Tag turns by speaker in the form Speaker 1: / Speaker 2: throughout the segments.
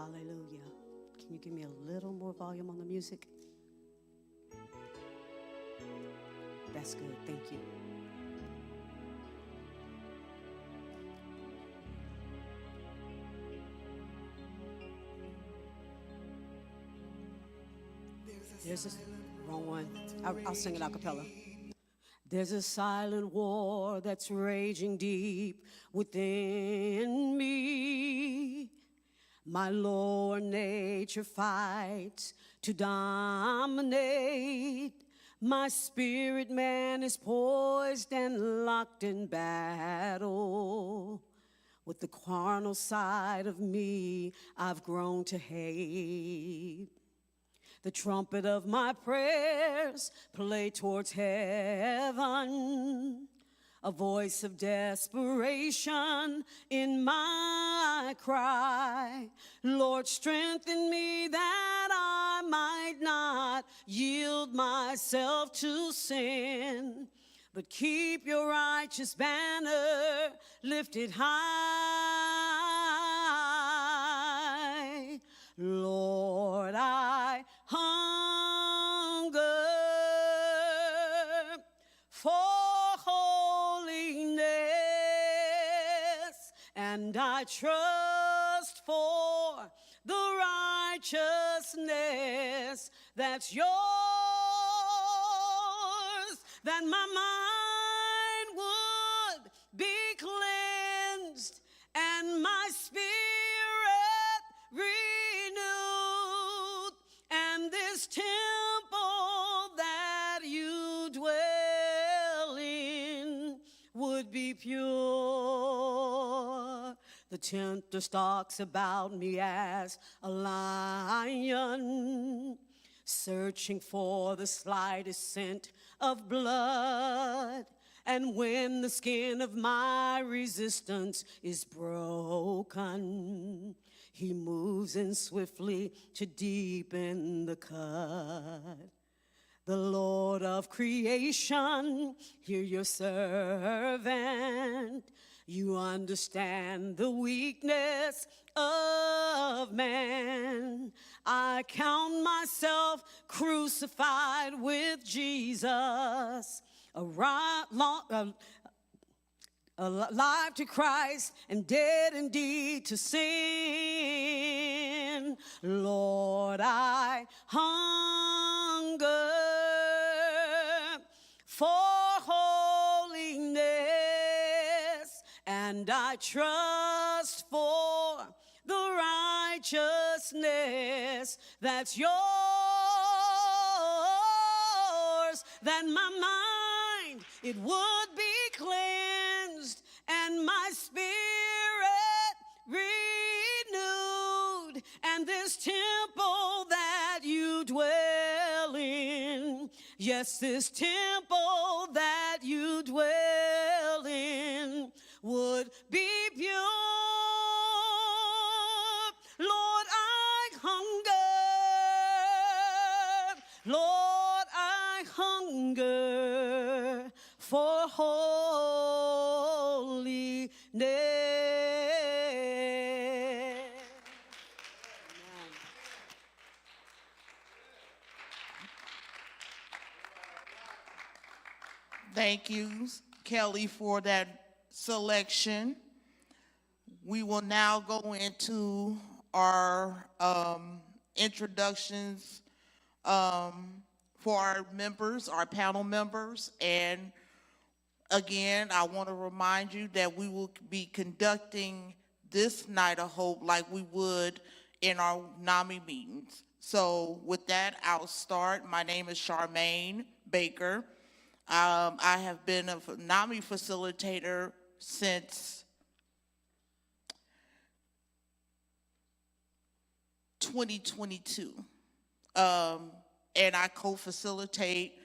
Speaker 1: Hallelujah. Can you give me a little more volume on the music? That's good. Thank you. There's a wrong one. I'll sing it a cappella. There's a silent war that's raging deep within me. My lower nature fights to dominate. My spirit man is poised and locked in battle. With the carnal side of me I've grown to hate. The trumpet of my prayers play towards heaven. A voice of desperation in my cry. Lord, strengthen me that I might not yield myself to sin, but keep your righteous banner lifted high. Lord, I hunger for holiness, and I trust for the righteousness that's yours, that my mind would be cleansed and my spirit renewed, and this temple that you dwell in would be pure. The tempter stalks about me as a lion, searching for the slightest scent of blood. And when the skin of my resistance is broken, he moves in swiftly to deepen the cut. The Lord of creation, hear your servant. You understand the weakness of man. I count myself crucified with Jesus, alive to Christ and dead indeed to sin. Lord, I hunger for holiness, and I trust for the righteousness that's yours, that my mind, it would be cleansed and my spirit renewed, and this temple that you dwell in, yes, this temple that you dwell in would be pure. Lord, I hunger, Lord, I hunger for holiness.
Speaker 2: Thank you, Kelly, for that selection. We will now go into our introductions for our members, our panel members. And again, I want to remind you that we will be conducting this Night of Hope like we would in our NAMI meetings. So with that, I'll start. My name is Charmaine Baker. I have been a NAMI facilitator since 2022. And I co-facilitate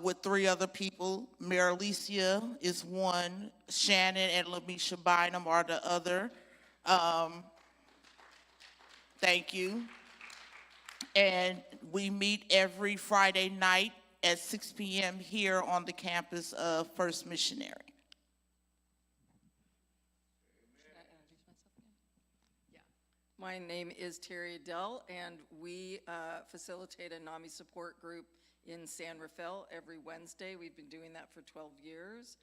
Speaker 2: with 3 other people. Maralisia is one, Shannon and Lamisha Bynum are the other. Thank you. And we meet every Friday night at 6 p.m. here on the campus of First Missionary.
Speaker 3: My name is Teri Edell, and we facilitate a NAMI support group in San Rafael every Wednesday. We've been doing that for 12 years.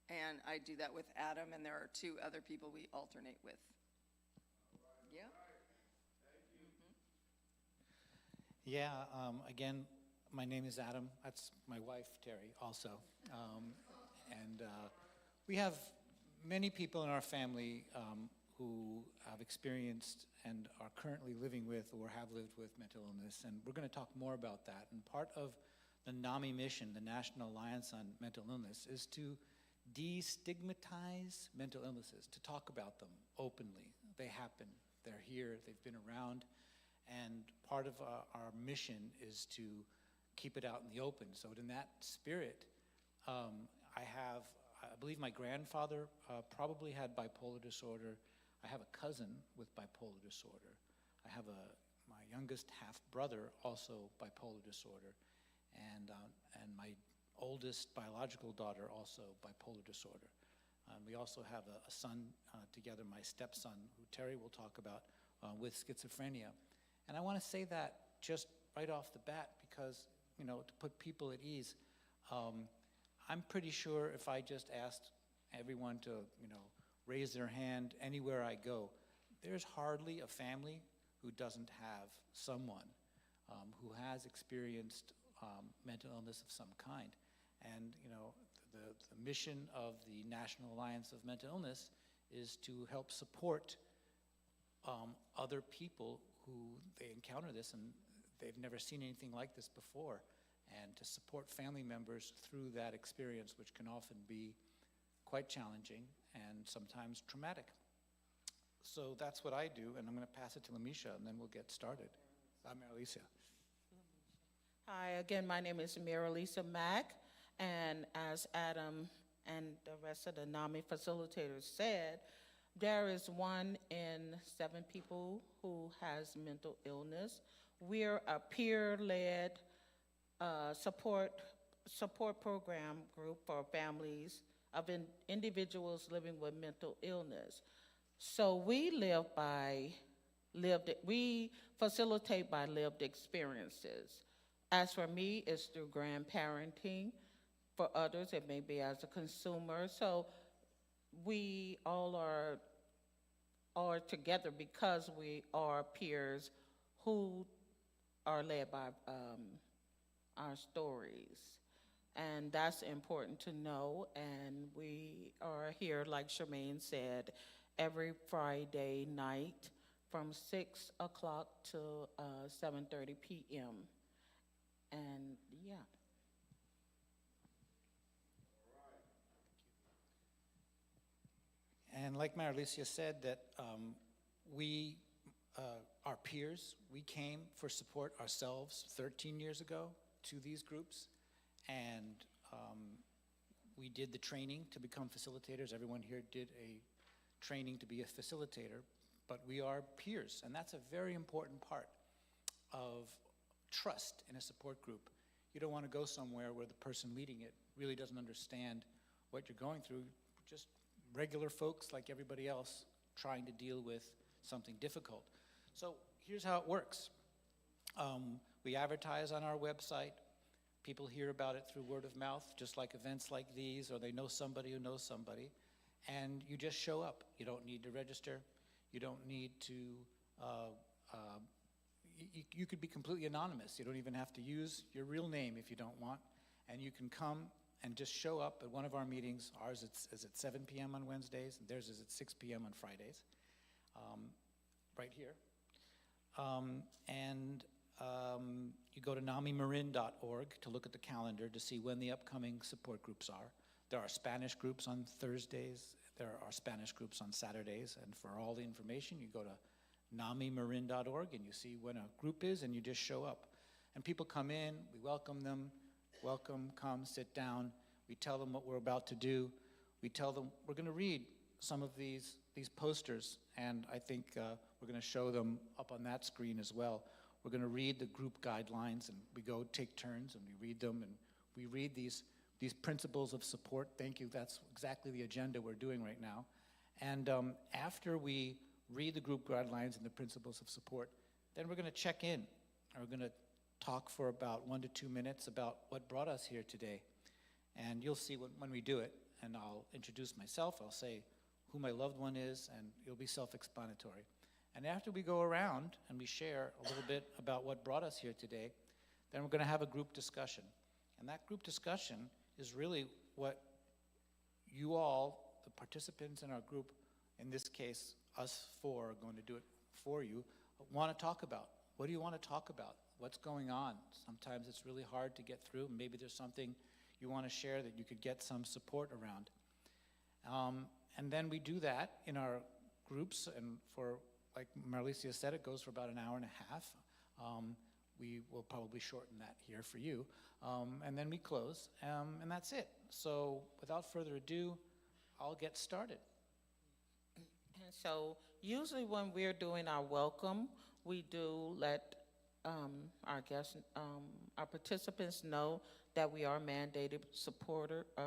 Speaker 3: And I do that with Adam, and there are 2 other people we alternate with. Yeah.
Speaker 4: Yeah, again, my name is Adam. That's my wife, Teri, also. We have many people in our family who have experienced and are currently living with or have lived with mental illness, and we're going to talk more about that. And part of the NAMI mission, the National Alliance on Mental Illness, is to destigmatize mental illnesses, to talk about them openly. They happen, they're here, they've been around, and part of our mission is to keep it out in the open. So in that spirit, I believe my grandfather probably had bipolar disorder. I have a cousin with bipolar disorder. I have my youngest half-brother also bipolar disorder, and my oldest biological daughter also bipolar disorder. We also have a son together, my stepson, who Teri will talk about, with schizophrenia. And I want to say that just right off the bat because, to put people at ease, I'm pretty sure if I just asked everyone to, raise their hand anywhere I go, there's hardly a family who doesn't have someone who has experienced mental illness of some kind. And, the mission of the National Alliance of Mental Illness is to help support other people who they encounter this and they've never seen anything like this before, and to support family members through that experience, which can often be quite challenging and sometimes traumatic. So that's what I do, and I'm going to pass it to Lamisha, and then we'll get started. Maralisia.
Speaker 5: Hi, again, my name is Maralisia Mack, and as Adam and the rest of the NAMI facilitators said, there is 1 in 7 people who has mental illness. We're a peer-led support program group for families of individuals living with mental illness. So we we facilitate by lived experiences. As for me, it's through grandparenting. For others, it may be as a consumer. So we all are together because we are peers who are led by our stories. And that's important to know. And we are here, like Charmaine said, every Friday night from 6 o'clock to 7:30 p.m. And yeah.
Speaker 4: And like Maralisia said, that we are peers. We came for support ourselves 13 years ago to these groups, and we did the training to become facilitators. Everyone here did a training to be a facilitator, but we are peers, and that's a very important part of trust in a support group. You don't want to go somewhere where the person leading it really doesn't understand what you're going through. Just regular folks like everybody else trying to deal with something difficult. So here's how it works. We advertise on our website. People hear about it through word of mouth, just like events like these, or they know somebody who knows somebody, and you just show up. You don't need to register. You don't need to, you could be completely anonymous. You don't even have to use your real name if you don't want, and you can come and just show up at one of our meetings. Ours is at 7 p.m. on Wednesdays, and theirs is at 6 p.m. on Fridays, right here. You go to namimarin.org to look at the calendar to see when the upcoming support groups are. There are Spanish groups on Thursdays. There are Spanish groups on Saturdays. And for all the information, you go to namimarin.org and you see when a group is, and you just show up. And people come in, we welcome them. Welcome, come, sit down. We tell them what we're about to do. We tell them we're going to read some of these posters, and I think we're going to show them up on that screen as well. We're going to read the group guidelines, and we go take turns, and we read them, and we read these principles of support. Thank you. That's exactly the agenda we're doing right now. And after we read the group guidelines and the principles of support, then we're going to check in. And we're going to talk for about 1 to 2 minutes about what brought us here today. And you'll see when we do it, and I'll introduce myself, I'll say who my loved one is, and it'll be self-explanatory. And after we go around and we share a little bit about what brought us here today, then we're going to have a group discussion. And that group discussion is really what you all, the participants in our group, in this case, us four are going to do it for you, want to talk about. What do you want to talk about? What's going on? Sometimes it's really hard to get through. Maybe there's something you want to share that you could get some support around. And then we do that in our groups, and for, like Maralisia said, it goes for about an hour and a half. We will probably shorten that here for you. And then we close, and that's it. So without further ado, I'll get started.
Speaker 5: And so usually when we're doing our welcome, we do let our guests, our participants know that we are mandated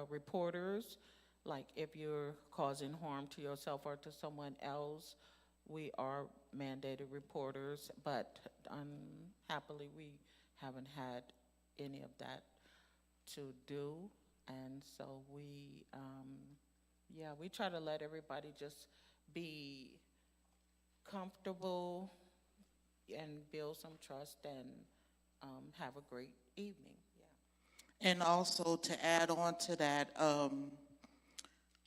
Speaker 5: reporters. Like if you're causing harm to yourself or to someone else, we are mandated reporters, but happily we haven't had any of that to do. And so we try to let everybody just be comfortable and build some trust and have a great evening. Yeah.
Speaker 2: And also to add on to that,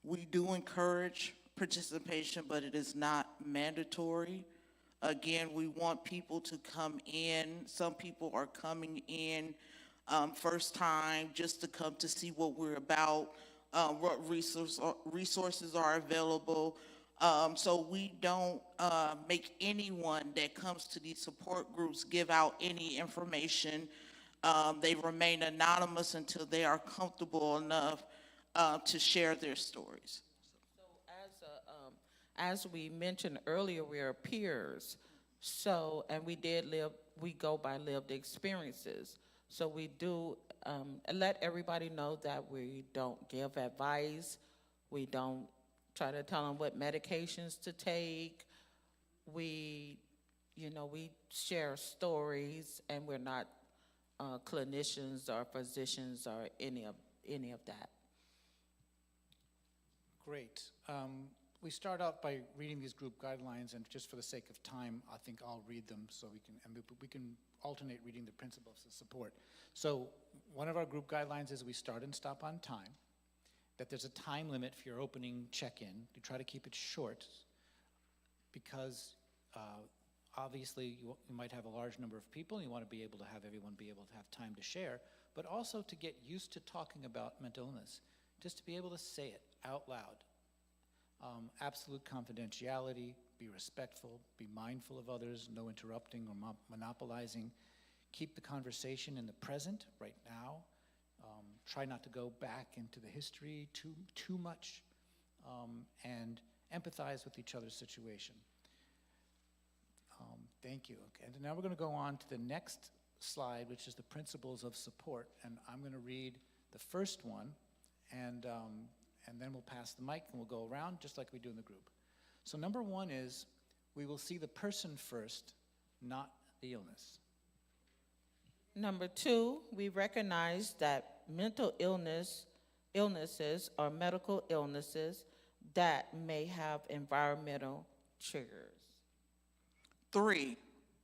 Speaker 2: we do encourage participation, but it is not mandatory. Again, we want people to come in. Some people are coming in first time just to come to see what we're about, what resources are available. So we don't make anyone that comes to these support groups give out any information. They remain anonymous until they are comfortable enough to share their stories.
Speaker 5: So as we mentioned earlier, we are peers. So, and we go by lived experiences. So we do let everybody know that we don't give advice. We don't try to tell them what medications to take. We share stories, and we're not clinicians or physicians or any of that.
Speaker 4: Great. We start out by reading these group guidelines, and just for the sake of time, I think I'll read them so we can alternate reading the principles of support. So one of our group guidelines is we start and stop on time, that there's a time limit for your opening check-in. You try to keep it short because obviously you might have a large number of people, and you want to be able to have everyone be able to have time to share, but also to get used to talking about mental illness, just to be able to say it out loud. Absolute confidentiality, be respectful, be mindful of others, no interrupting or monopolizing. Keep the conversation in the present, right now. Try not to go back into the history too much, and empathize with each other's situation. Thank you. Okay. And now we're going to go on to the next slide, which is the principles of support. And I'm going to read the first one, and then we'll pass the mic and we'll go around just like we do in the group. So number one is we will see the person first, not the illness.
Speaker 5: Number two, we recognize that mental illnesses are medical illnesses that may have environmental triggers.
Speaker 2: 3,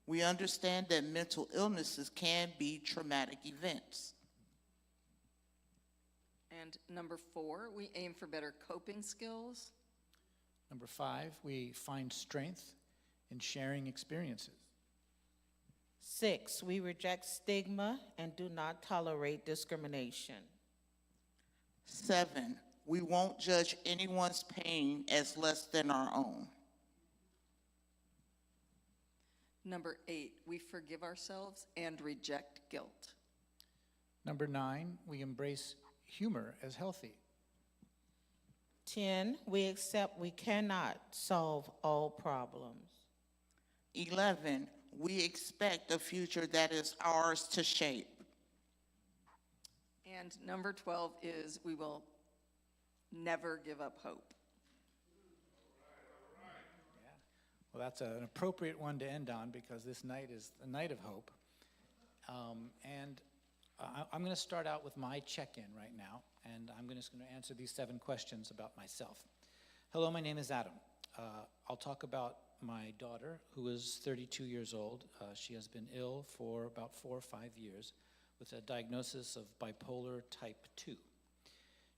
Speaker 2: we understand that mental illnesses can be traumatic events.
Speaker 3: And number 4, we aim for better coping skills.
Speaker 4: Number 5, we find strength in sharing experiences.
Speaker 5: 6, we reject stigma and do not tolerate discrimination.
Speaker 2: 7, we won't judge anyone's pain as less than our own.
Speaker 3: Number 8, we forgive ourselves and reject guilt.
Speaker 4: Number 9, we embrace humor as healthy.
Speaker 5: 10, we accept we cannot solve all problems.
Speaker 2: 11, we expect a future that is ours to shape.
Speaker 3: And number 12 is we will never give up hope.
Speaker 4: Well, that's an appropriate one to end on because this night is a night of hope. I'm going to start out with my check-in right now, and I'm just going to answer these 7 questions about myself. Hello, my name is Adam. I'll talk about my daughter, who is 32 years old. She has been ill for about 4 or 5 years with a diagnosis of bipolar type 2.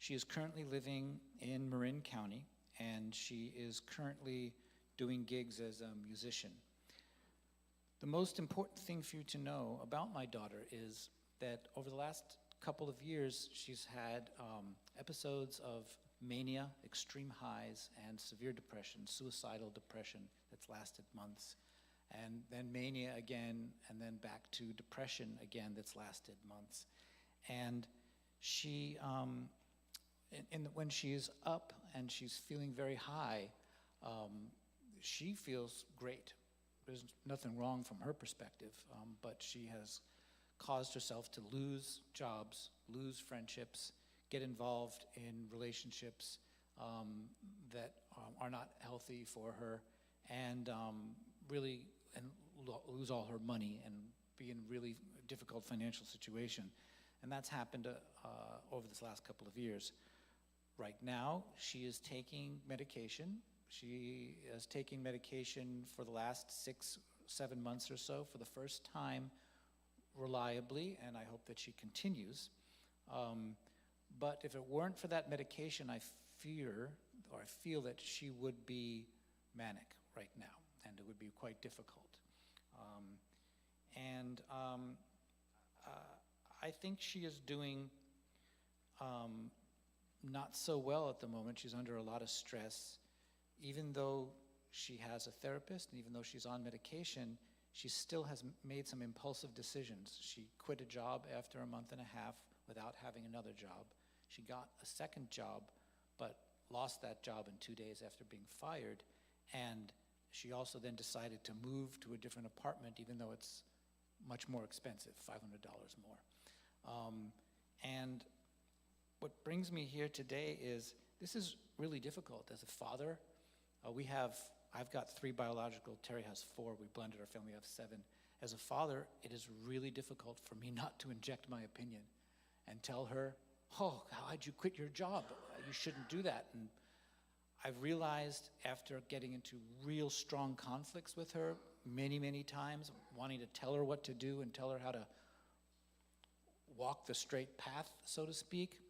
Speaker 4: She is currently living in Marin County, and she is currently doing gigs as a musician. The most important thing for you to know about my daughter is that over the last couple of years, she's had episodes of mania, extreme highs, and severe depression, suicidal depression that's lasted months, and then mania again, and then back to depression again that's lasted months. And she, when she's up and she's feeling very high, she feels great. There's nothing wrong from her perspective, but she has caused herself to lose jobs, lose friendships, get involved in relationships that are not healthy for her, and really lose all her money and be in a really difficult financial situation. And that's happened over this last couple of years. Right now, she is taking medication. She is taking medication for the last 6-7 months or so for the first time reliably, and I hope that she continues. But if it weren't for that medication, I feel that she would be manic right now, and it would be quite difficult. I think she is doing not so well at the moment. She's under a lot of stress. Even though she has a therapist, and even though she's on medication, she still has made some impulsive decisions. She quit a job after a month and a half without having another job. She got a second job, but lost that job in 2 days after being fired. And she also then decided to move to a different apartment, even though it's much more expensive, $500 more. And what brings me here today is this is really difficult as a father. I've got 3 biological, Teri has 4, we blended our family, we have 7. As a father, it is really difficult for me not to inject my opinion and tell her, oh, how'd you quit your job? You shouldn't do that. And I've realized after getting into real strong conflicts with her many, many times, wanting to tell her what to do and tell her how to walk the straight path, so to speak,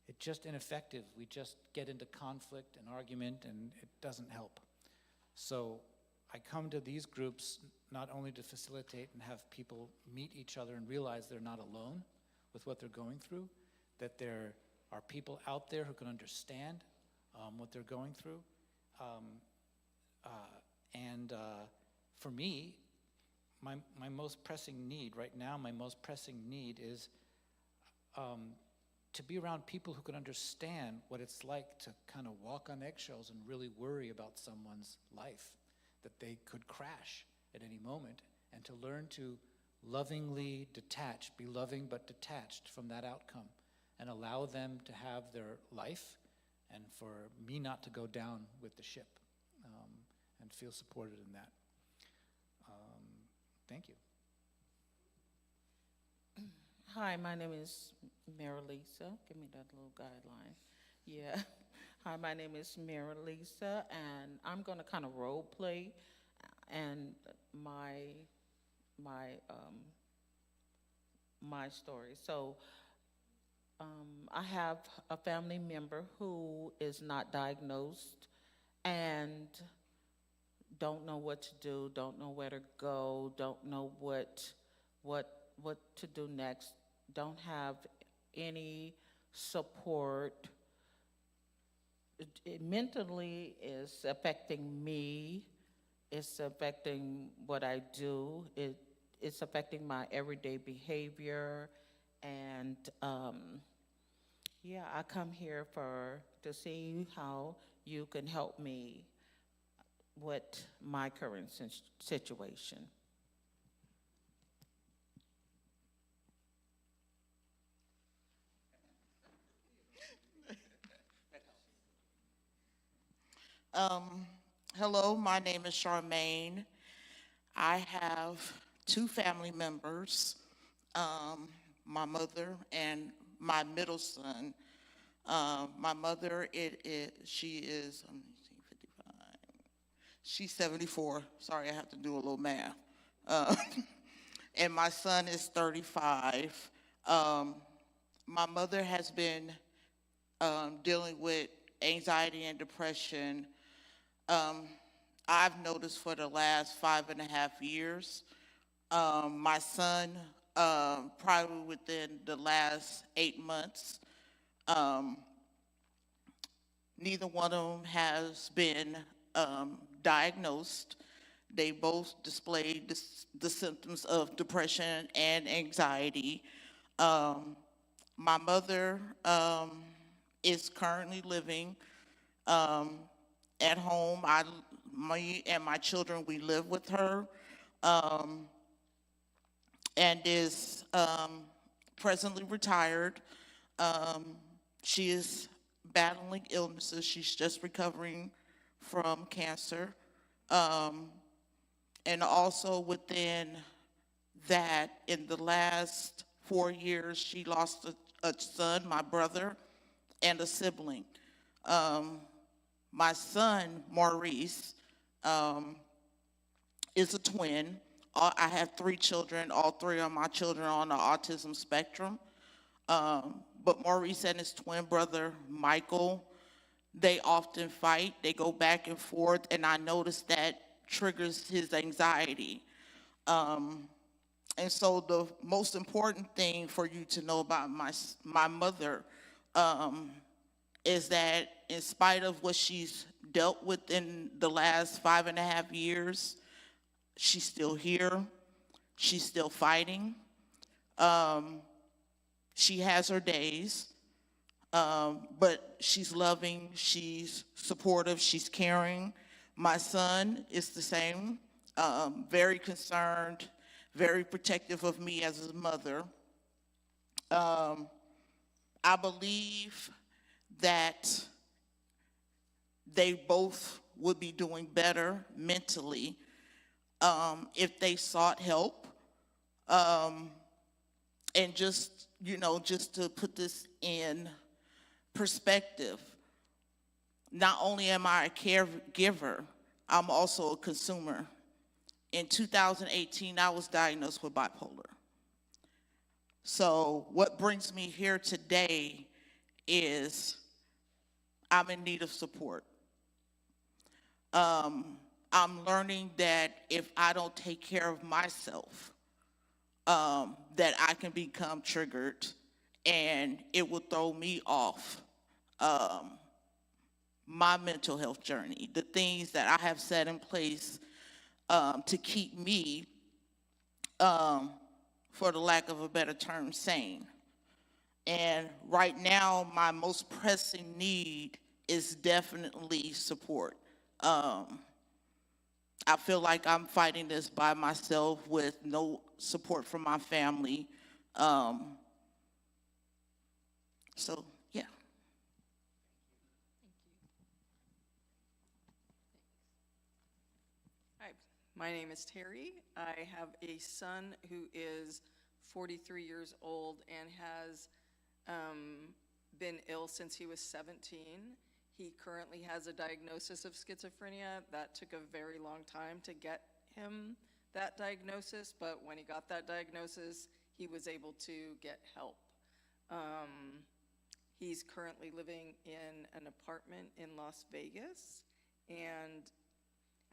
Speaker 4: it's just ineffective. We just get into conflict and argument, and it doesn't help. So I come to these groups not only to facilitate and have people meet each other and realize they're not alone with what they're going through, that there are people out there who can understand what they're going through. For me, my most pressing need right now, my most pressing need is to be around people who can understand what it's like to kind of walk on eggshells and really worry about someone's life, that they could crash at any moment, and to learn to lovingly detach, be loving but detached from that outcome, and allow them to have their life, and for me not to go down with the ship, and feel supported in that. Thank you.
Speaker 5: Hi, my name is Maralisia. Give me that little guideline. Yeah. Hi, my name is Maralisia, and I'm going to kind of role play and my story. So I have a family member who is not diagnosed and don't know what to do, don't know where to go, don't know what to do next, don't have any support. It mentally is affecting me. It's affecting what I do. It's affecting my everyday behavior. And yeah, I come here to see how you can help me with my current situation.
Speaker 2: Hello, my name is Charmaine. I have two family members, my mother and my middle son. My mother, she is, let me see, 55. She's 74. Sorry, I have to do a little math. Uh, and my son is 35. My mother has been dealing with anxiety and depression. I've noticed for the last 5.5 years. My son, probably within the last 8 months. Neither one of them has been diagnosed. They both displayed the symptoms of depression and anxiety. My mother is currently living at home. Me and my children, we live with her, and is presently retired. She is battling illnesses. She's just recovering from cancer. And also within that, in the last 4 years, she lost a son, my brother, and a sibling. My son, Maurice, is a twin. I have 3 children. All 3 of my children are on the autism spectrum. But Maurice and his twin brother, Michael, they often fight. They go back and forth, and I noticed that triggers his anxiety. And so the most important thing for you to know about my mother is that in spite of what she's dealt with in the last 5.5 years, she's still here. She's still fighting. She has her days, but she's loving, she's supportive, she's caring. My son is the same, very concerned, very protective of me as his mother. I believe that they both would be doing better mentally if they sought help. And just to put this in perspective, not only am I a caregiver, I'm also a consumer. In 2018, I was diagnosed with bipolar. So what brings me here today is I'm in need of support. I'm learning that if I don't take care of myself, that I can become triggered and it will throw me off my mental health journey, the things that I have set in place to keep me, for the lack of a better term, sane. And right now, my most pressing need is definitely support. I feel like I'm fighting this by myself with no support from my family. So, yeah.
Speaker 3: Hi, my name is Teri. I have a son who is 43 years old and has been ill since he was 17. He currently has a diagnosis of schizophrenia. That took a very long time to get him that diagnosis, but when he got that diagnosis, he was able to get help. He's currently living in an apartment in Las Vegas, and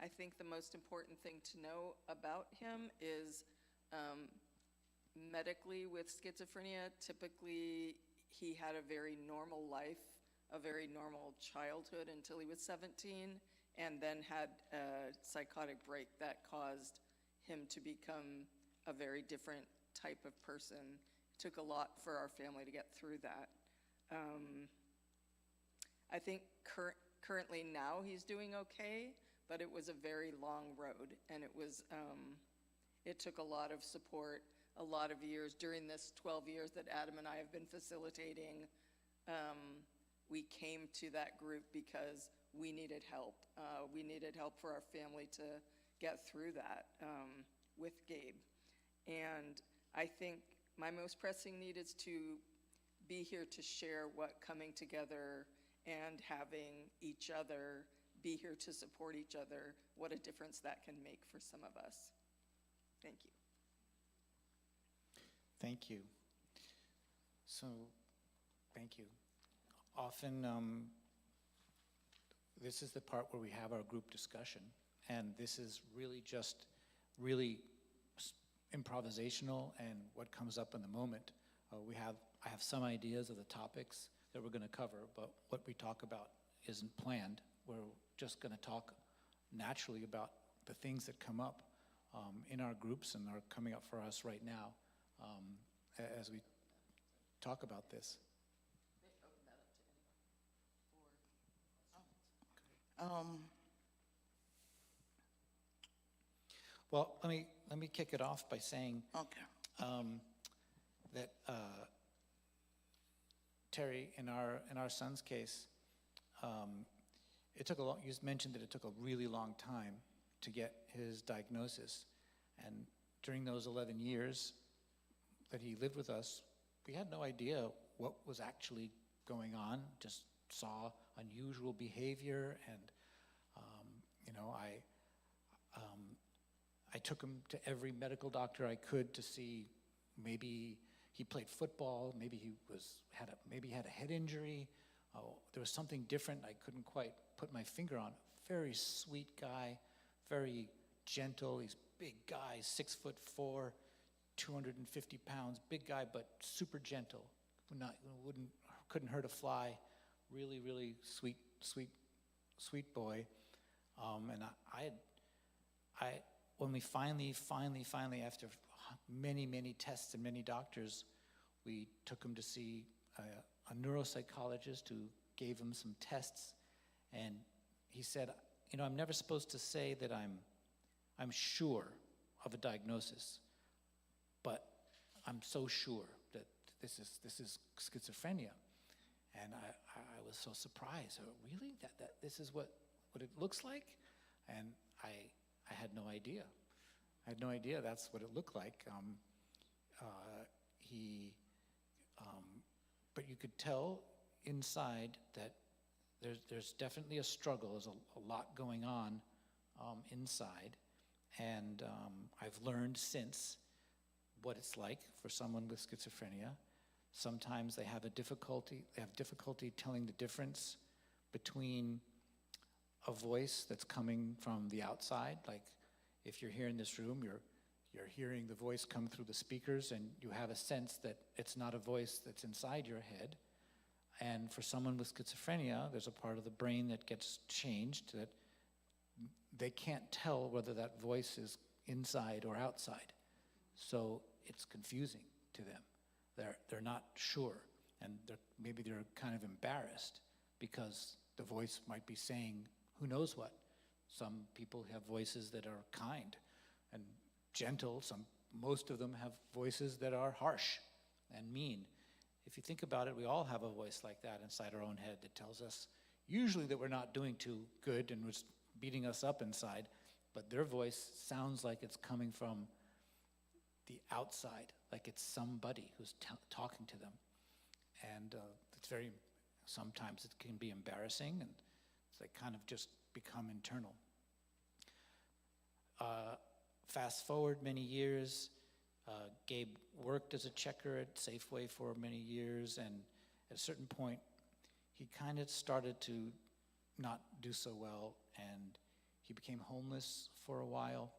Speaker 3: I think the most important thing to know about him is medically with schizophrenia, typically he had a very normal life, a very normal childhood until he was 17, and then had a psychotic break that caused him to become a very different type of person. It took a lot for our family to get through that. I think currently now he's doing okay, but it was a very long road, and it took a lot of support, a lot of years during this 12 years that Adam and I have been facilitating. we came to that group because we needed help. We needed help for our family to get through that with Gabe. And I think my most pressing need is to be here to share what coming together and having each other be here to support each other, what a difference that can make for some of us. Thank you.
Speaker 4: Thank you. So, thank you. Often, this is the part where we have our group discussion, and this is really just really improvisational and what comes up in the moment. I have some ideas of the topics that we're going to cover, but what we talk about isn't planned. We're just going to talk naturally about the things that come up in our groups and are coming up for us right now as we talk about this. Well, let me kick it off by saying that Teri, in our son's case, it took a long. You mentioned that it took a really long time to get his diagnosis, and during those 11 years that he lived with us, we had no idea what was actually going on. Just saw unusual behavior, and I took him to every medical doctor I could to see. Maybe he played football. Maybe he had a head injury. There was something different I couldn't quite put my finger on. Very sweet guy, very gentle. He's a big guy, 6'4", 250 pounds. Big guy, but super gentle. Couldn't hurt a fly. Really, really sweet boy. And when we finally, after many tests and many doctors, we took him to see a neuropsychologist who gave him some tests, and he said, I'm never supposed to say that I'm sure of a diagnosis, but I'm so sure that this is schizophrenia. And I was so surprised. Really? That this is what it looks like? And I had no idea. I had no idea that's what it looked like. But you could tell inside that there's definitely a struggle. There's a lot going on inside. And I've learned since what it's like for someone with schizophrenia. Sometimes they have difficulty telling the difference between a voice that's coming from the outside. Like if you're here in this room, you're hearing the voice come through the speakers, and you have a sense that it's not a voice that's inside your head. And for someone with schizophrenia, there's a part of the brain that gets changed that they can't tell whether that voice is inside or outside. So it's confusing to them. They're not sure, and maybe they're kind of embarrassed because the voice might be saying who knows what. Some people have voices that are kind and gentle. Most of them have voices that are harsh and mean. If you think about it, we all have a voice like that inside our own head that tells us usually that we're not doing too good and was beating us up inside, but their voice sounds like it's coming from the outside, like it's somebody who's talking to them. And sometimes it can be embarrassing, and they kind of just become internal. Fast forward many years, Gabe worked as a checker at Safeway for many years, and at a certain point, he kind of started to not do so well, and he became homeless for a while.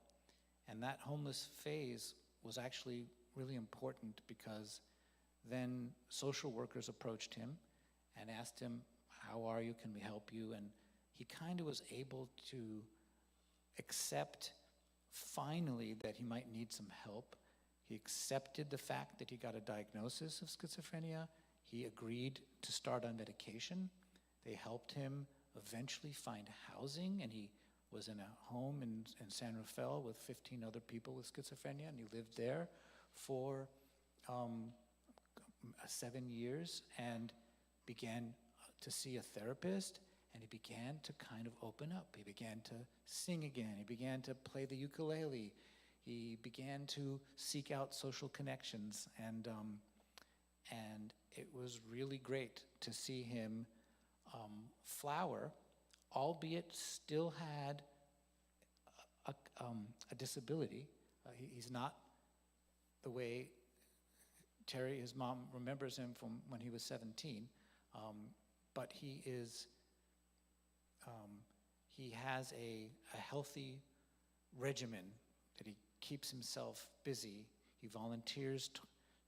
Speaker 4: And that homeless phase was actually really important because then social workers approached him and asked him, how are you? Can we help you? And he kind of was able to accept finally that he might need some help. He accepted the fact that he got a diagnosis of schizophrenia. He agreed to start on medication. They helped him eventually find housing, and he was in a home in San Rafael with 15 other people with schizophrenia, and he lived there for 7 years and began to see a therapist, and he began to kind of open up. He began to sing again. He began to play the ukulele. He began to seek out social connections, and it was really great to see him flower, albeit still had a disability. He's not the way Teri, his mom, remembers him from when he was 17, but he has a healthy regimen that he keeps himself busy. He volunteers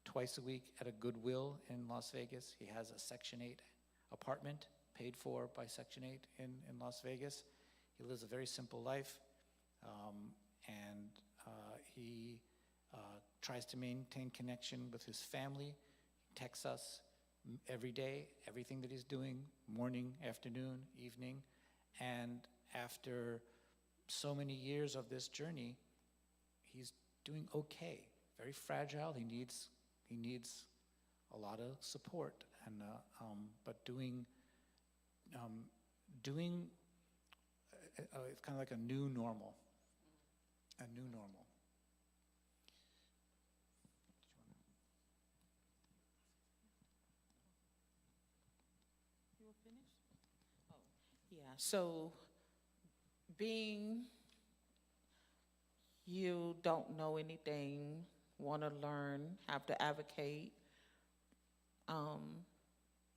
Speaker 4: twice a week at a Goodwill in Las Vegas. He has a Section 8 apartment paid for by Section 8 in Las Vegas. He lives a very simple life, and he tries to maintain connection with his family. He texts us every day, everything that he's doing, morning, afternoon, evening. And after so many years of this journey, he's doing okay. Very fragile. He needs a lot of support, and but doing it's kind of like a new normal. A new normal.
Speaker 5: You were finished? Oh, yeah. So, being you don't know anything, want to learn, have to advocate.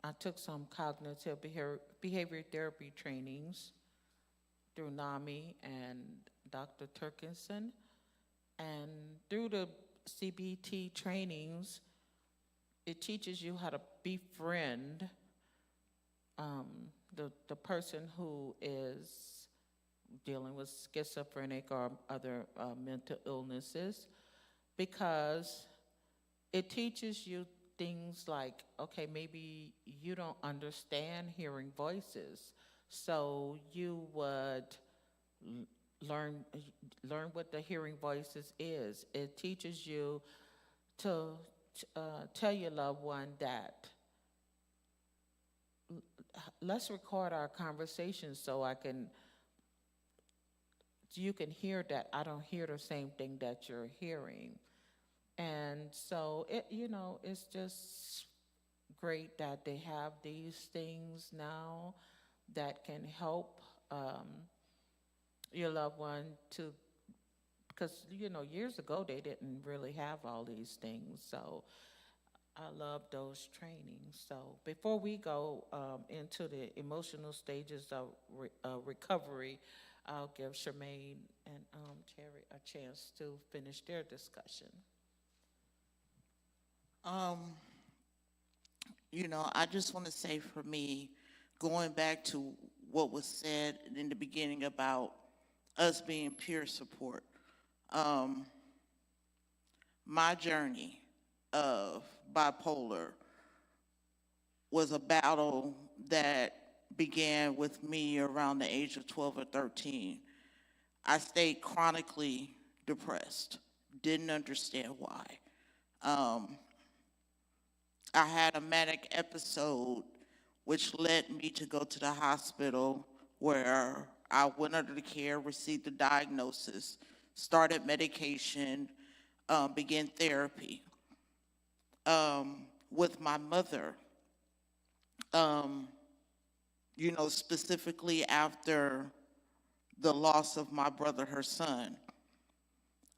Speaker 5: I took some cognitive behavior therapy trainings through NAMI and Dr. Turkinson. And through the CBT trainings, it teaches you how to befriend the person who is dealing with schizophrenic or other mental illnesses, because it teaches you things like, okay, maybe you don't understand hearing voices, so you would learn what the hearing voices is. It teaches you to tell your loved one that let's record our conversation so you can hear that I don't hear the same thing that you're hearing. And so it's just great that they have these things now that can help your loved one to, because years ago they didn't really have all these things. So I love those trainings. So before we go into the emotional stages of recovery, I'll give Charmaine and Teri a chance to finish their discussion.
Speaker 2: I just want to say, for me, going back to what was said in the beginning about us being peer support, my journey of bipolar was a battle that began with me around the age of 12 or 13. I stayed chronically depressed, didn't understand why. I had a manic episode which led me to go to the hospital, where I went under the care, received the diagnosis, started medication, began therapy. With my mother, specifically after the loss of my brother, her son,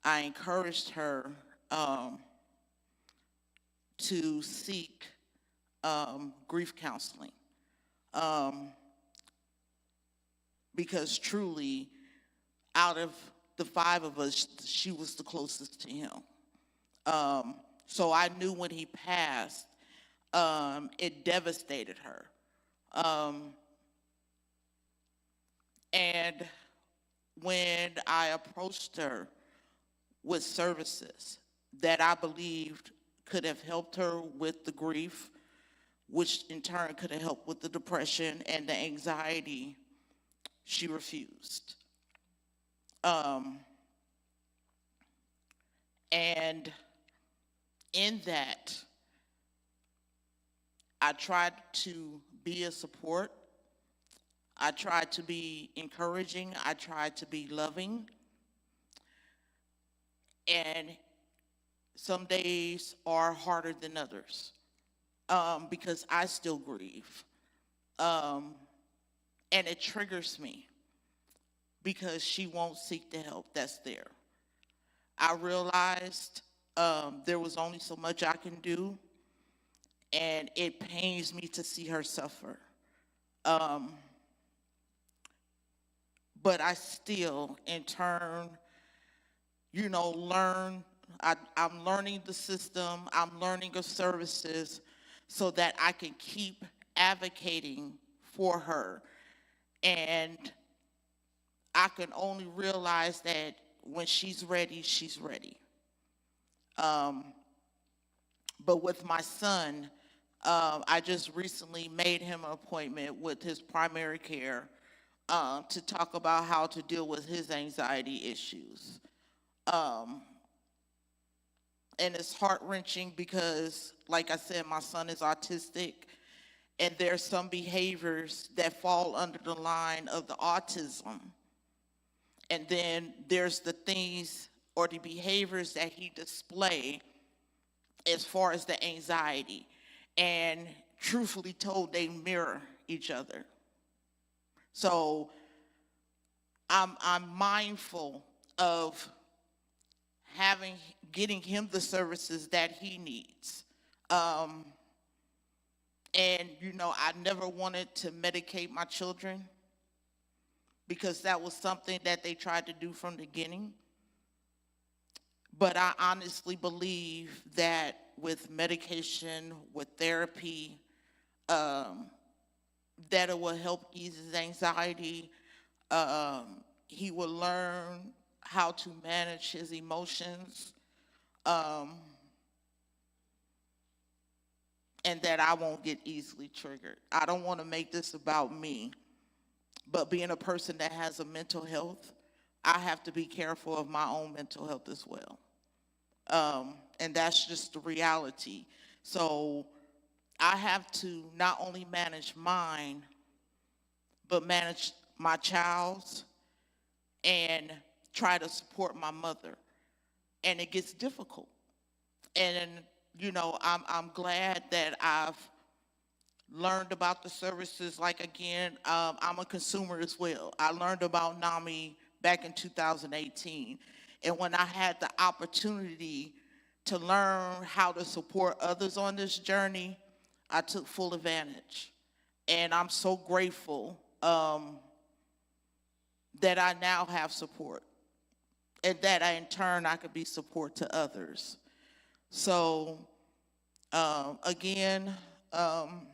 Speaker 2: I encouraged her to seek grief counseling, because truly, out of the five of us, she was the closest to him. So I knew when he passed, it devastated her. And when I approached her with services that I believed could have helped her with the grief, which in turn could have helped with the depression and the anxiety, she refused. And in that, I tried to be a support. I try to be encouraging. I try to be loving. And some days are harder than others because I still grieve. And it triggers me because she won't seek the help that's there. I realized there was only so much I can do, and it pains me to see her suffer. But I still, in turn, learn. I'm learning the system. I'm learning of services so that I can keep advocating for her. And I can only realize that when she's ready, she's ready. But with my son, I just recently made him an appointment with his primary care to talk about how to deal with his anxiety issues. And it's heart-wrenching because, like I said, my son is autistic, and there's some behaviors that fall under the line of the autism. And then there's the things or the behaviors that he display as far as the anxiety. And truthfully told, they mirror each other. So I'm mindful of getting him the services that he needs. And I never wanted to medicate my children because that was something that they tried to do from the beginning. But I honestly believe that with medication, with therapy, that it will help ease his anxiety. He will learn how to manage his emotions, and that I won't get easily triggered. I don't want to make this about me, but being a person that has a mental health, I have to be careful of my own mental health as well. And that's just the reality. So I have to not only manage mine, but manage my child's and try to support my mother. And it gets difficult. And, I'm glad that I've learned about the services. Like, again, I'm a consumer as well. I learned about NAMI back in 2018. And when I had the opportunity to learn how to support others on this journey, I took full advantage. And I'm so grateful that I now have support, and that in turn I could be support to others. So again, I'm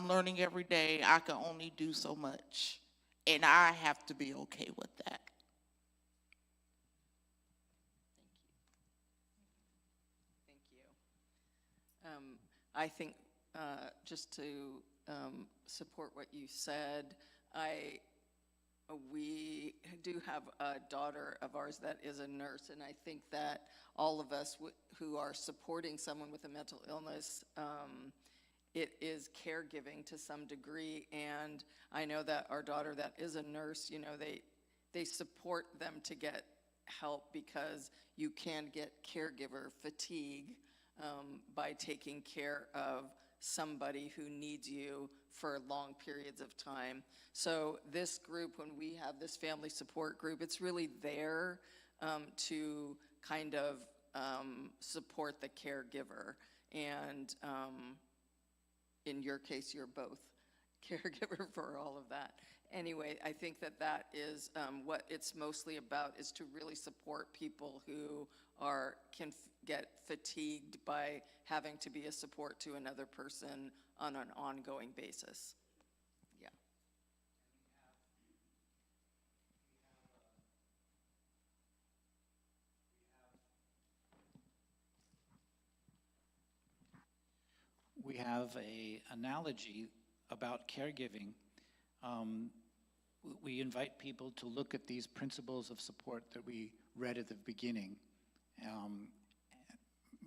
Speaker 2: learning every day. I can only do so much, and I have to be okay with that.
Speaker 3: Thank you. I think just to support what you said, we do have a daughter of ours that is a nurse, and I think that all of us who are supporting someone with a mental illness, it is caregiving to some degree. And I know that our daughter that is a nurse, they support them to get help because you can get caregiver fatigue by taking care of somebody who needs you for long periods of time. So this group, when we have this family support group, it's really there to kind of support the caregiver. And in your case, you're both caregiver for all of that. Anyway, I think that is what it's mostly about, is to really support people who can get fatigued by having to be a support to another person on an ongoing basis. Yeah.
Speaker 4: We have an analogy about caregiving. We invite people to look at these principles of support that we read at the beginning.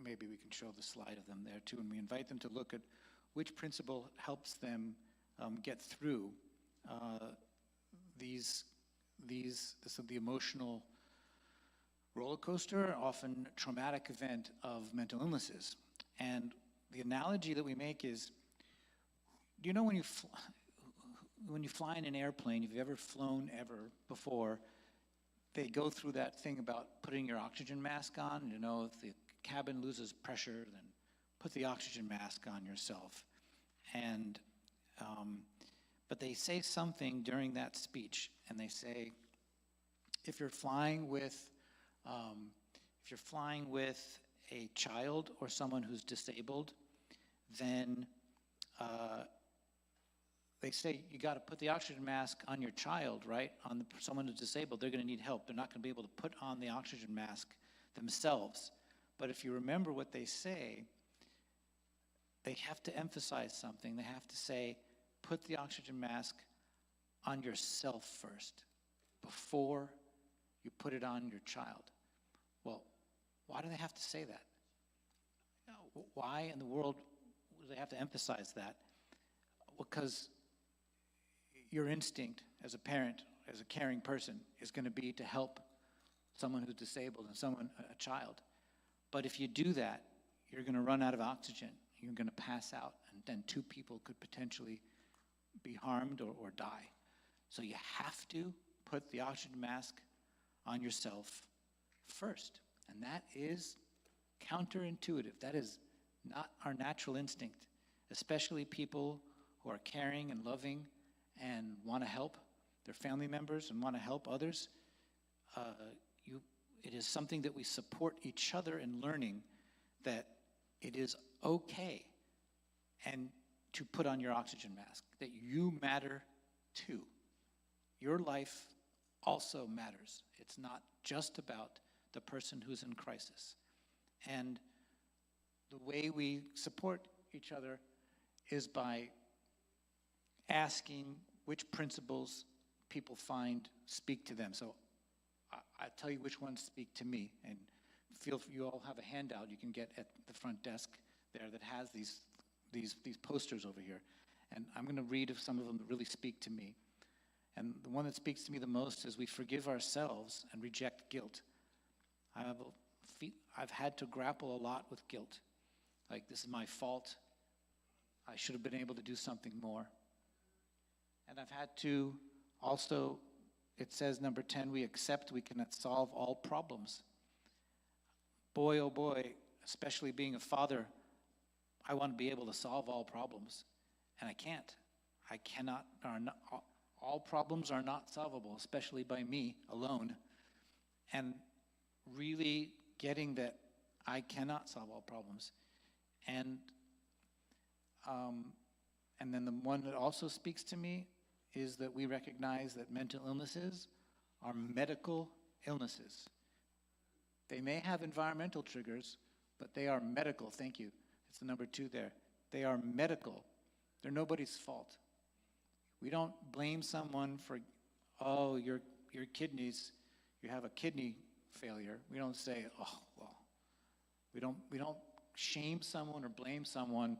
Speaker 4: Maybe we can show the slide of them there too. And we invite them to look at which principle helps them get through the emotional roller coaster, often traumatic event of mental illnesses. And the analogy that we make is, do you know when you fly in an airplane, if you've ever flown ever before, they go through that thing about putting your oxygen mask on. You know, if the cabin loses pressure, then put the oxygen mask on yourself. And but they say something during that speech, and they say, if you're flying with a child or someone who's disabled, then they say you got to put the oxygen mask on your child, right? On someone who's disabled, they're going to need help. They're not going to be able to put on the oxygen mask themselves. But if you remember what they say, they have to emphasize something. They have to say, put the oxygen mask on yourself first before you put it on your child. Well, why do they have to say that? Why in the world do they have to emphasize that? Because your instinct as a parent, as a caring person, is going to be to help someone who's disabled and a child. But if you do that, you're going to run out of oxygen. You're going to pass out, and then 2 people could potentially be harmed or die. So you have to put the oxygen mask on yourself first. And that is counterintuitive. That is not our natural instinct, especially people who are caring and loving and want to help their family members and want to help others. It is something that we support each other in learning, that it is okay and to put on your oxygen mask, that you matter too. Your life also matters. It's not just about the person who's in crisis. And the way we support each other is by asking which principles people find speak to them. So I tell you which ones speak to me, and you all have a handout you can get at the front desk there that has these posters over here. And I'm going to read some of them that really speak to me. And the one that speaks to me the most is we forgive ourselves and reject guilt. I've had to grapple a lot with guilt. Like, this is my fault. I should have been able to do something more. And I've had to also, it says number 10, we accept we cannot solve all problems. Boy, oh boy, especially being a father, I want to be able to solve all problems. And I can't. I cannot. All problems are not solvable, especially by me alone. And really getting that I cannot solve all problems. And then the one that also speaks to me is that we recognize that mental illnesses are medical illnesses. They may have environmental triggers, but they are medical. Thank you. It's the number 2 there. They are medical. They're nobody's fault. We don't blame someone for, oh, your kidneys, you have a kidney failure. We don't say, oh, well, we don't shame someone or blame someone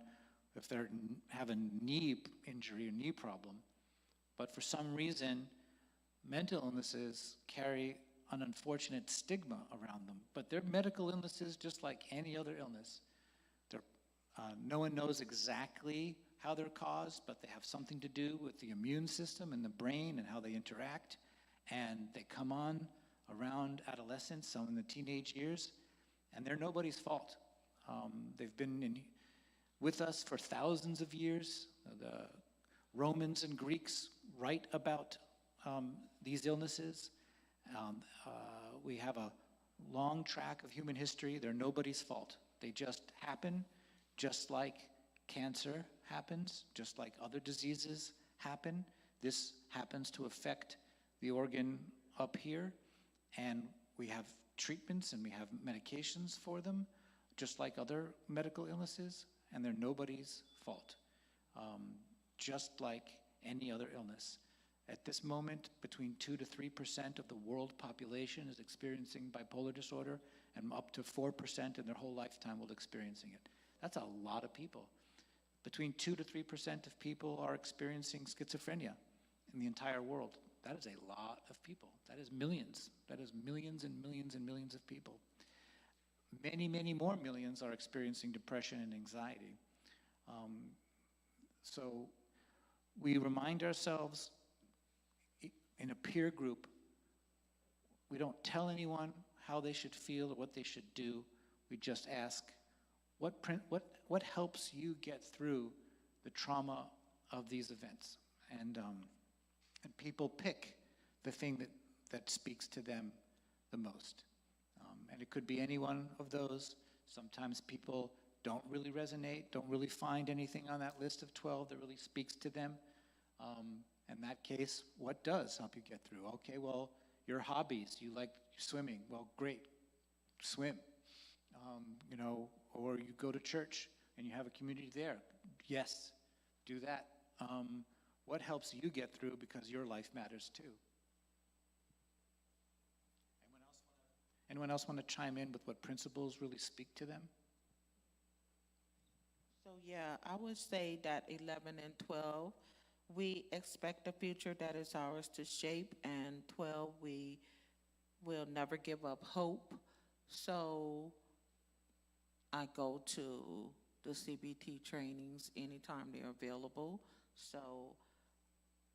Speaker 4: if they have a knee injury or knee problem. But for some reason, mental illnesses carry an unfortunate stigma around them. But they're medical illnesses just like any other illness. No one knows exactly how they're caused, but they have something to do with the immune system and the brain and how they interact. And they come on around adolescence, some in the teenage years, and they're nobody's fault. They've been with us for thousands of years. The Romans and Greeks write about these illnesses. We have a long track of human history. They're nobody's fault. They just happen, just like cancer happens, just like other diseases happen. This happens to affect the organ up here, and we have treatments and we have medications for them, just like other medical illnesses, and they're nobody's fault, just like any other illness. At this moment, between 2 to 3% of the world population is experiencing bipolar disorder, and up to 4% in their whole lifetime will experiencing it. That's a lot of people. Between 2 to 3% of people are experiencing schizophrenia in the entire world. That is a lot of people. That is millions. That is millions and millions and millions of people. Many, many more millions are experiencing depression and anxiety. So we remind ourselves in a peer group, we don't tell anyone how they should feel or what they should do. We just ask, what helps you get through the trauma of these events? And people pick the thing that speaks to them the most. And it could be any one of those. Sometimes people don't really resonate, don't really find anything on that list of 12 that really speaks to them. In that case, what does help you get through? Okay, well, your hobbies, you like swimming. Well, great, swim. Or you go to church and you have a community there. Yes, do that. What helps you get through, because your life matters too? Anyone else want to chime in with what principles really speak to them?
Speaker 5: So yeah, I would say that 11 and 12, we expect a future that is ours to shape, and 12, we will never give up hope. So I go to the CBT trainings anytime they're available, so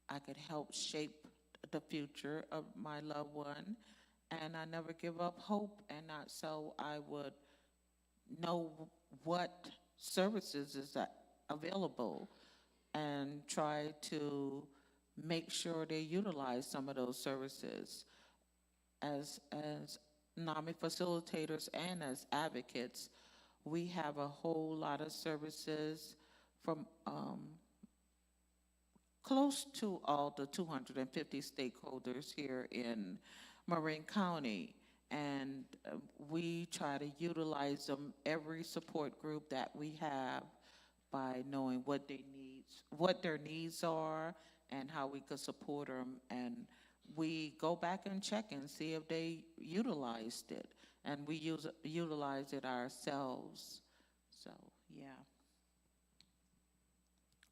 Speaker 5: I could help shape the future of my loved one. And I never give up hope, and not so I would know what services is available and try to make sure they utilize some of those services. As NAMI facilitators and as advocates, we have a whole lot of services from close to all the 250 stakeholders here in Marin County, and we try to utilize them, every support group that we have, by knowing what their needs are and how we could support them, and we go back and check and see if they utilized it, and we utilize it ourselves. So yeah.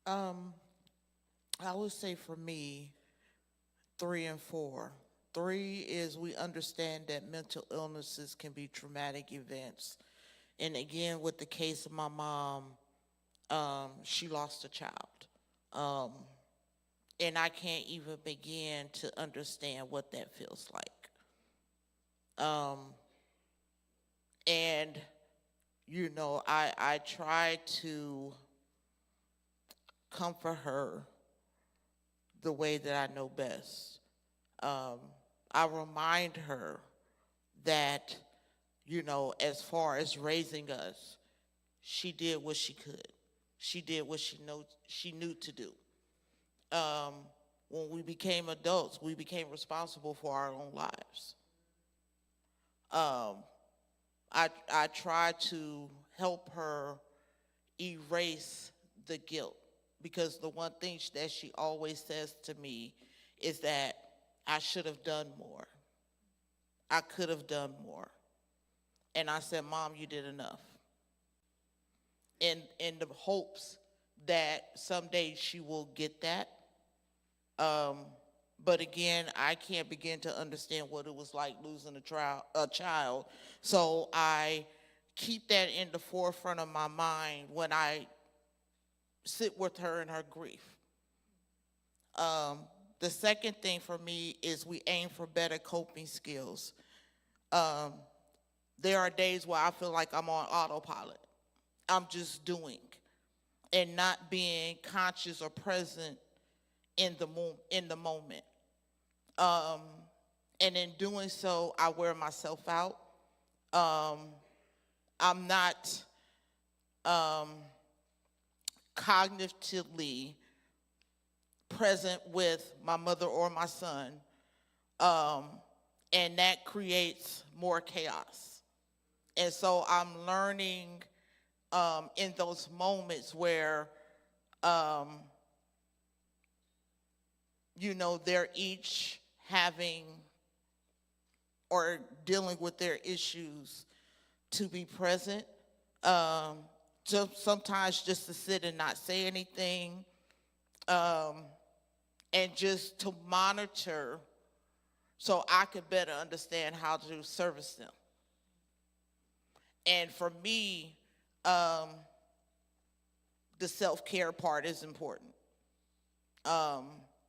Speaker 2: I would say for me, 3 and 4. 3 is we understand that mental illnesses can be traumatic events. And again, with the case of my mom, she lost a child. And I can't even begin to understand what that feels like. And, I try to comfort her the way that I know best. I remind her that, as far as raising us, she did what she could. She did what she knew to do. When we became adults, we became responsible for our own lives. I try to help her erase the guilt, because the one thing that she always says to me is that I should have done more. I could have done more. And I said, Mom, you did enough. In the hopes that someday she will get that. But again, I can't begin to understand what it was like losing a child. So I keep that in the forefront of my mind when I sit with her in her grief. The second thing for me is we aim for better coping skills. There are days where I feel like I'm on autopilot. I'm just doing and not being conscious or present in the moment. And in doing so, I wear myself out. I'm not cognitively present with my mother or my son, and that creates more chaos. And so I'm learning in those moments where, they're each having or dealing with their issues, to be present, sometimes just to sit and not say anything, and just to monitor so I could better understand how to service them. And for me, the self-care part is important.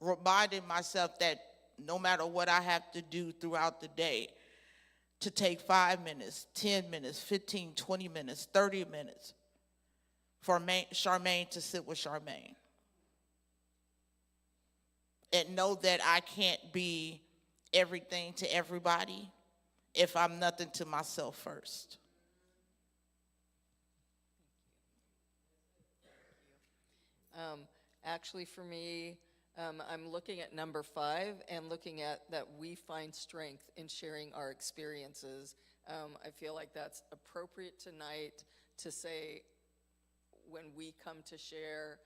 Speaker 2: Reminding myself that no matter what I have to do throughout the day, to take 5 minutes, 10 minutes, 15, 20 minutes, 30 minutes for Charmaine to sit with Charmaine. And know that I can't be everything to everybody if I'm nothing to myself first.
Speaker 3: Actually, for me, I'm looking at number 5 and looking at that we find strength in sharing our experiences. I feel like that's appropriate tonight to say when we come to share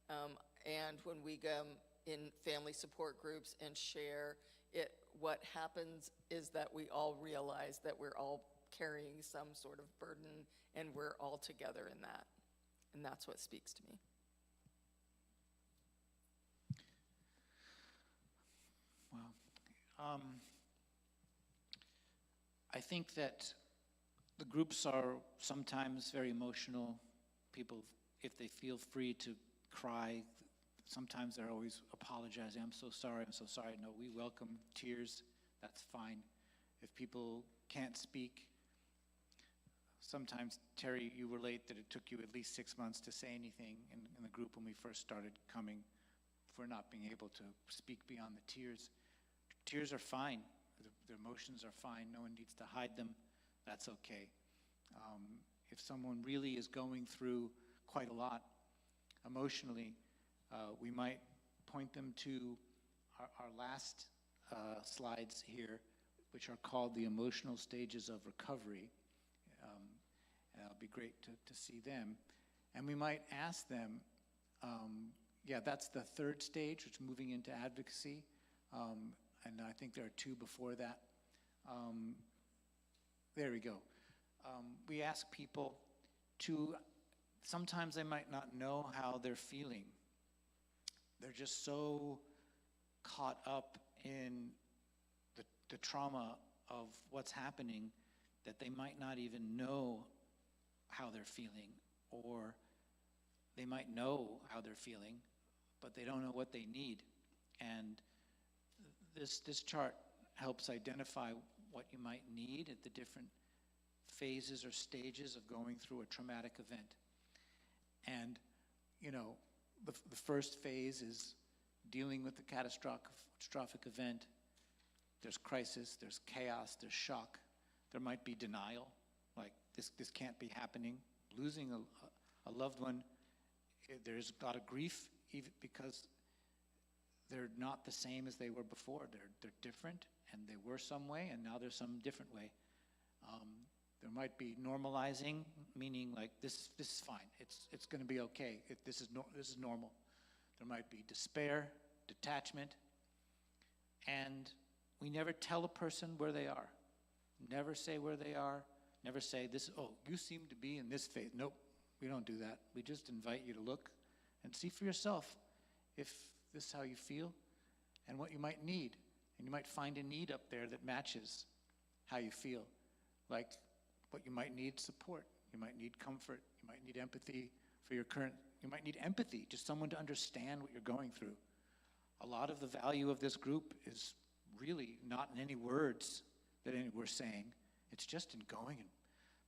Speaker 3: and when we go in family support groups and share it, what happens is that we all realize that we're all carrying some sort of burden and we're all together in that. And that's what speaks to me.
Speaker 4: Well, I think that the groups are sometimes very emotional. People, if they feel free to cry, sometimes they're always apologizing. I'm so sorry, I'm so sorry. No, we welcome tears. That's fine. If people can't speak, sometimes, Teri, you relate that it took you at least 6 months to say anything in the group when we first started coming for not being able to speak beyond the tears. Tears are fine. Their emotions are fine. No one needs to hide them. That's okay. If someone really is going through quite a lot emotionally, we might point them to our last slides here, which are called the emotional stages of recovery. And it'll be great to see them. And we might ask them, yeah, that's the third stage, which is moving into advocacy. And I think there are 2 before that. There we go. We ask people to, sometimes they might not know how they're feeling. They're just so caught up in the trauma of what's happening that they might not even know how they're feeling, or they might know how they're feeling, but they don't know what they need. And this chart helps identify what you might need at the different phases or stages of going through a traumatic event. And, you know, the first phase is dealing with the catastrophic event. There's crisis, there's chaos, there's shock. There might be denial, like this can't be happening. Losing a loved one, there's a lot of grief, even because they're not the same as they were before. They're different, and they were some way, and now there's some different way. There might be normalizing, meaning like this is fine. It's going to be okay. This is normal. There might be despair, detachment, and we never tell a person where they are. Never say where they are. Never say this. Oh, you seem to be in this phase. Nope, we don't do that. We just invite you to look and see for yourself if this is how you feel and what you might need. And you might find a need up there that matches how you feel. Like what you might need support. You might need comfort. You might need empathy for your current. You might need empathy, just someone to understand what you're going through. A lot of the value of this group is really not in any words that we're saying. It's just in going and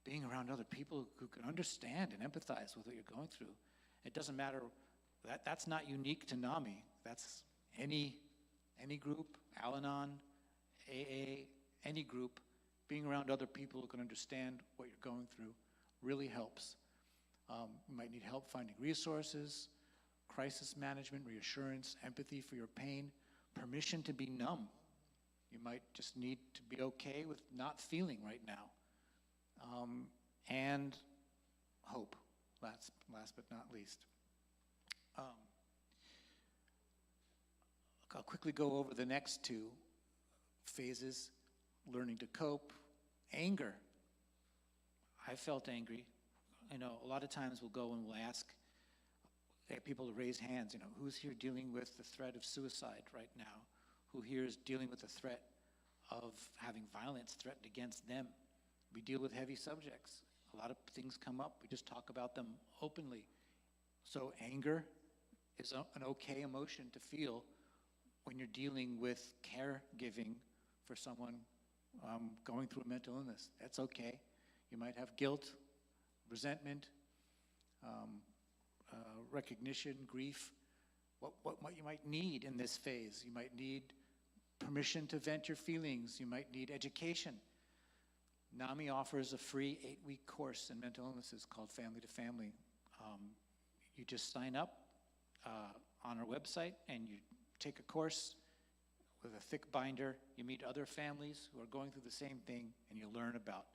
Speaker 4: being around other people who can understand and empathize with what you're going through. It doesn't matter. That's not unique to NAMI. That's any group, Al-Anon, AA, any group. Being around other people who can understand what you're going through really helps. You might need help finding resources, crisis management, reassurance, empathy for your pain, permission to be numb. You might just need to be okay with not feeling right now. And hope, last but not least. I'll quickly go over the next 2 phases. Learning to cope. Anger. I felt angry. a lot of times we'll go and we'll ask people to raise hands, who's here dealing with the threat of suicide right now? Who here is dealing with the threat of having violence threatened against them? We deal with heavy subjects. A lot of things come up. We just talk about them openly. So anger is an okay emotion to feel when you're dealing with caregiving for someone going through a mental illness. That's okay. You might have guilt, resentment, recognition, grief, what you might need in this phase. You might need permission to vent your feelings. You might need education. NAMI offers a free 8-week course in mental illnesses called Family to Family. You just sign up on our website and you take a course with a thick binder. You meet other families who are going through the same thing, and you learn about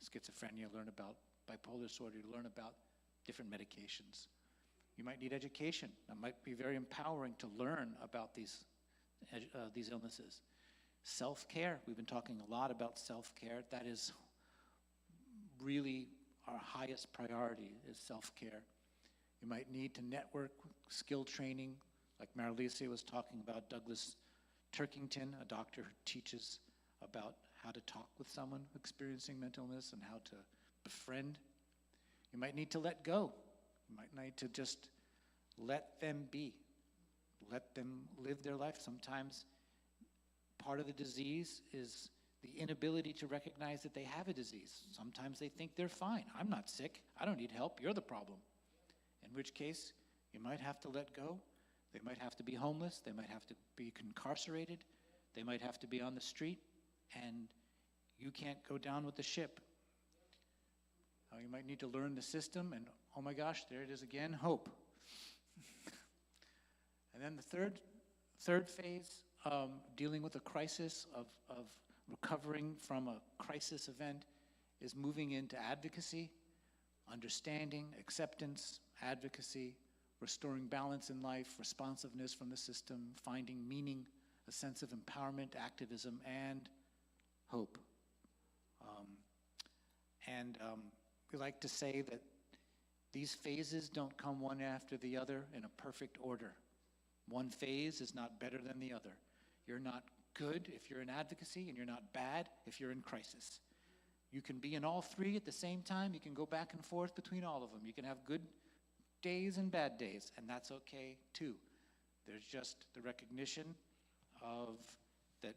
Speaker 4: schizophrenia, learn about bipolar disorder, you learn about different medications. You might need education. That might be very empowering to learn about these illnesses. Self-care, we've been talking a lot about self-care. That is really our highest priority, is self-care. You might need to network skill training, like Maralisia was talking about. Douglas Turkington, a doctor who teaches about how to talk with someone experiencing mental illness and how to befriend. You might need to let go. You might need to just let them be. Let them live their life. Sometimes part of the disease is the inability to recognize that they have a disease. Sometimes they think they're fine. I'm not sick. I don't need help. You're the problem. In which case, you might have to let go. They might have to be homeless. They might have to be incarcerated. They might have to be on the street, and you can't go down with the ship. You might need to learn the system, and oh my gosh, there it is again, hope. And then the third phase, dealing with a crisis of recovering from a crisis event, is moving into advocacy, understanding, acceptance, advocacy, restoring balance in life, responsiveness from the system, finding meaning, a sense of empowerment, activism, and hope. We like to say that these phases don't come one after the other in a perfect order. One phase is not better than the other. You're not good if you're in advocacy, and you're not bad if you're in crisis. You can be in all three at the same time. You can go back and forth between all of them. You can have good days and bad days, and that's okay too. There's just the recognition of that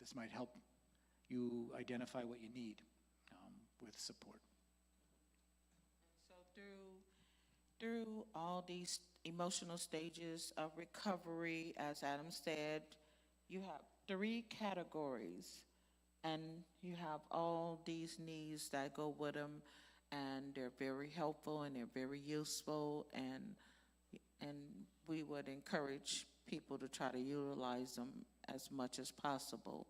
Speaker 4: this might help you identify what you need with support.
Speaker 5: So through all these emotional stages of recovery, as Adam said, you have 3 categories, and you have all these needs that go with them, and they're very helpful and they're very useful, and we would encourage people to try to utilize them as much as possible.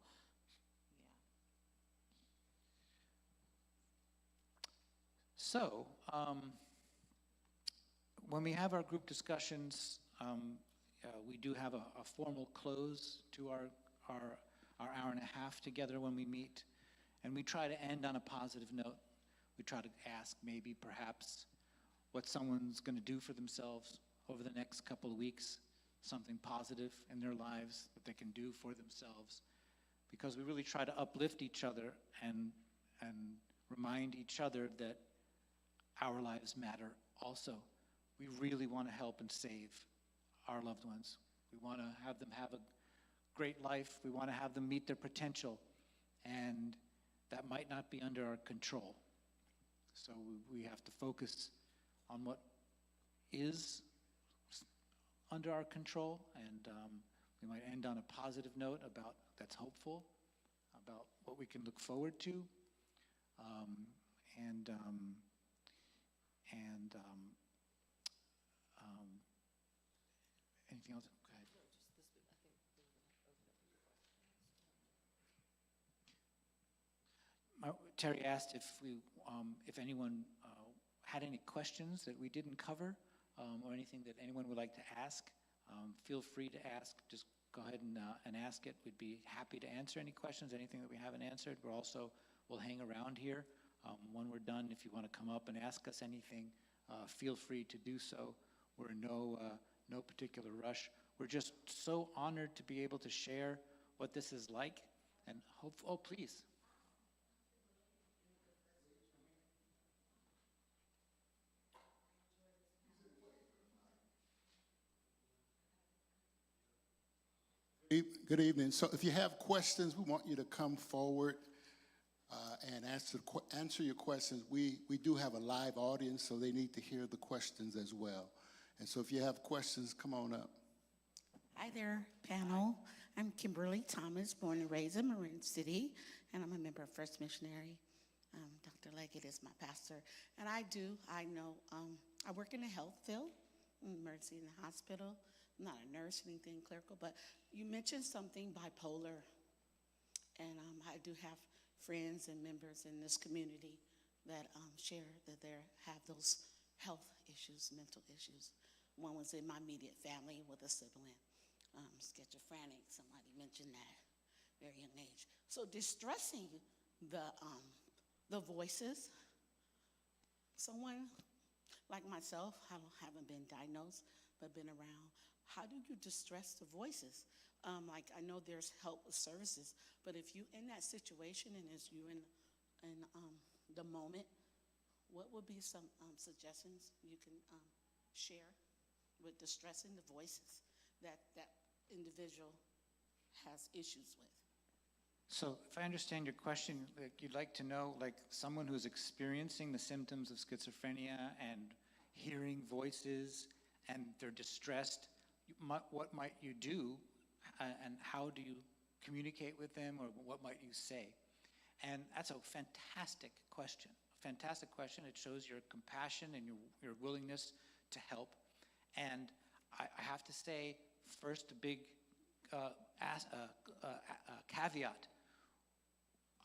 Speaker 4: So, when we have our group discussions, we do have a formal close to our hour and a half together when we meet, and we try to end on a positive note. We try to ask maybe perhaps what someone's going to do for themselves over the next couple of weeks, something positive in their lives that they can do for themselves, because we really try to uplift each other and remind each other that our lives matter also. We really want to help and save our loved ones. We want to have them have a great life. We want to have them meet their potential, and that might not be under our control. So we have to focus on what is under our control, and we might end on a positive note about that's hopeful, about what we can look forward to, anything else? Go ahead. Teri asked if anyone had any questions that we didn't cover, or anything that anyone would like to ask. Feel free to ask. Just go ahead and ask it. We'd be happy to answer any questions, anything that we haven't answered. We'll hang around here When we're done, if you want to come up and ask us anything, feel free to do so. We're in no particular rush. We're just so honored to be able to share what this is like. And hope, oh, please.
Speaker 6: Good evening. So if you have questions, we want you to come forward and answer your questions. We do have a live audience, so they need to hear the questions as well. And so if you have questions, come on up.
Speaker 7: Hi there, panel. I'm Kimberly Thomas, born and raised in Marin City, and I'm a member of First Missionary. Dr. Leggett is my pastor. And I work in the health field, emergency in the hospital. I'm not a nurse, anything clerical, but you mentioned something bipolar. And I do have friends and members in this community that share that they have those health issues, mental issues. One was in my immediate family with a sibling, schizophrenic. Somebody mentioned that, very young age. So distressing the voices. Someone like myself, I haven't been diagnosed, but been around. How do you distress the voices? Like I know there's help with services, but if you in that situation and as you in the moment, what would be some suggestions you can share with distressing the voices that individual has issues with?
Speaker 4: So if I understand your question, like you'd like to know, like someone who's experiencing the symptoms of schizophrenia and hearing voices and they're distressed, what might you do and how do you communicate with them, or what might you say? And that's a fantastic question. Fantastic question. It shows your compassion and your willingness to help. And I have to say, first, a big caveat.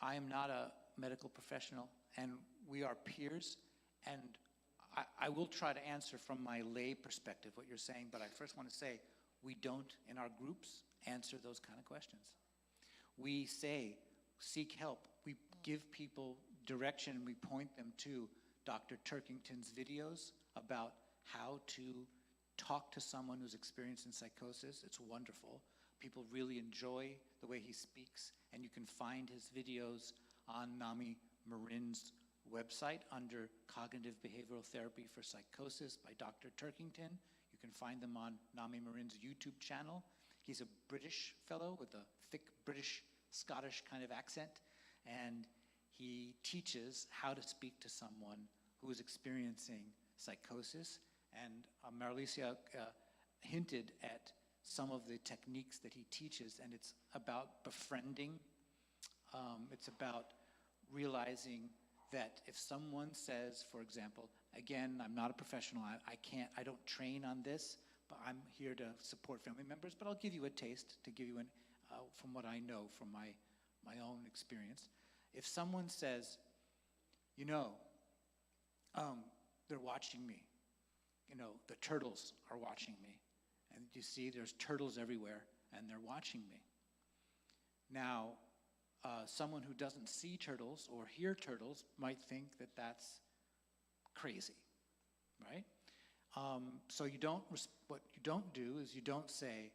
Speaker 4: I am not a medical professional, and we are peers, and I will try to answer from my lay perspective what you're saying, but I first want to say we don't, in our groups, answer those kind of questions. We say, seek help. We give people direction, and we point them to Dr. Turkington's videos about how to talk to someone who's experiencing psychosis. It's wonderful. People really enjoy the way he speaks, and you can find his videos on NAMI Marin's website under Cognitive Behavioral Therapy for Psychosis by Dr. Turkington. You can find them on NAMI Marin's YouTube channel. He's a British fellow with a thick British, Scottish kind of accent, and he teaches how to speak to someone who is experiencing psychosis. And Maralisia hinted at some of the techniques that he teaches, and it's about befriending. It's about realizing that if someone says, for example, again, I'm not a professional, I don't train on this, but I'm here to support family members, but I'll give you a taste to give you from what I know from my own experience. If someone says, they're watching me, the turtles are watching me, and you see there's turtles everywhere, and they're watching me. Now, someone who doesn't see turtles or hear turtles might think that that's crazy, right? So what you don't do is you don't say,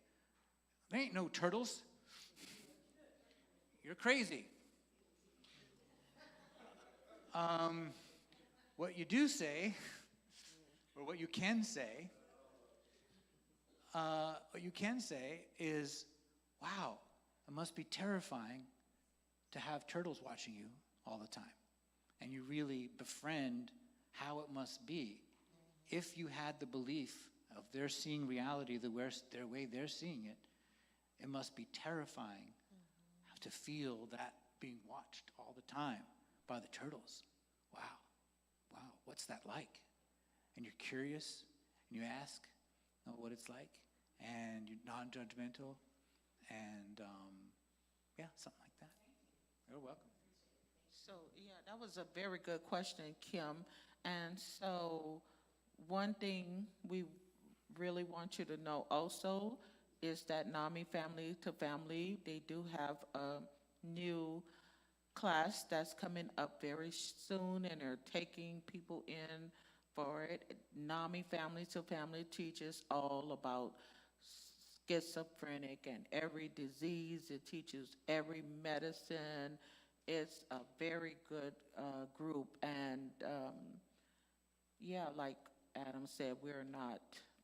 Speaker 4: there ain't no turtles. You're crazy. What you do say, or what you can say is, wow, it must be terrifying to have turtles watching you all the time. And you really befriend how it must be. If you had the belief of they're seeing reality the way they're seeing it, it must be terrifying to feel that being watched all the time by the turtles. Wow, what's that like? And you're curious, and you ask what it's like, and you're non-judgmental, and something like that. You're welcome.
Speaker 5: So, yeah, that was a very good question, Kim. And so one thing we really want you to know also is that NAMI Family to Family, they do have a new class that's coming up very soon, and they're taking people in for it. NAMI, Family to Family, teaches all about schizophrenic and every disease. It teaches every medicine. It's a very good group, and yeah, like Adam said, we're not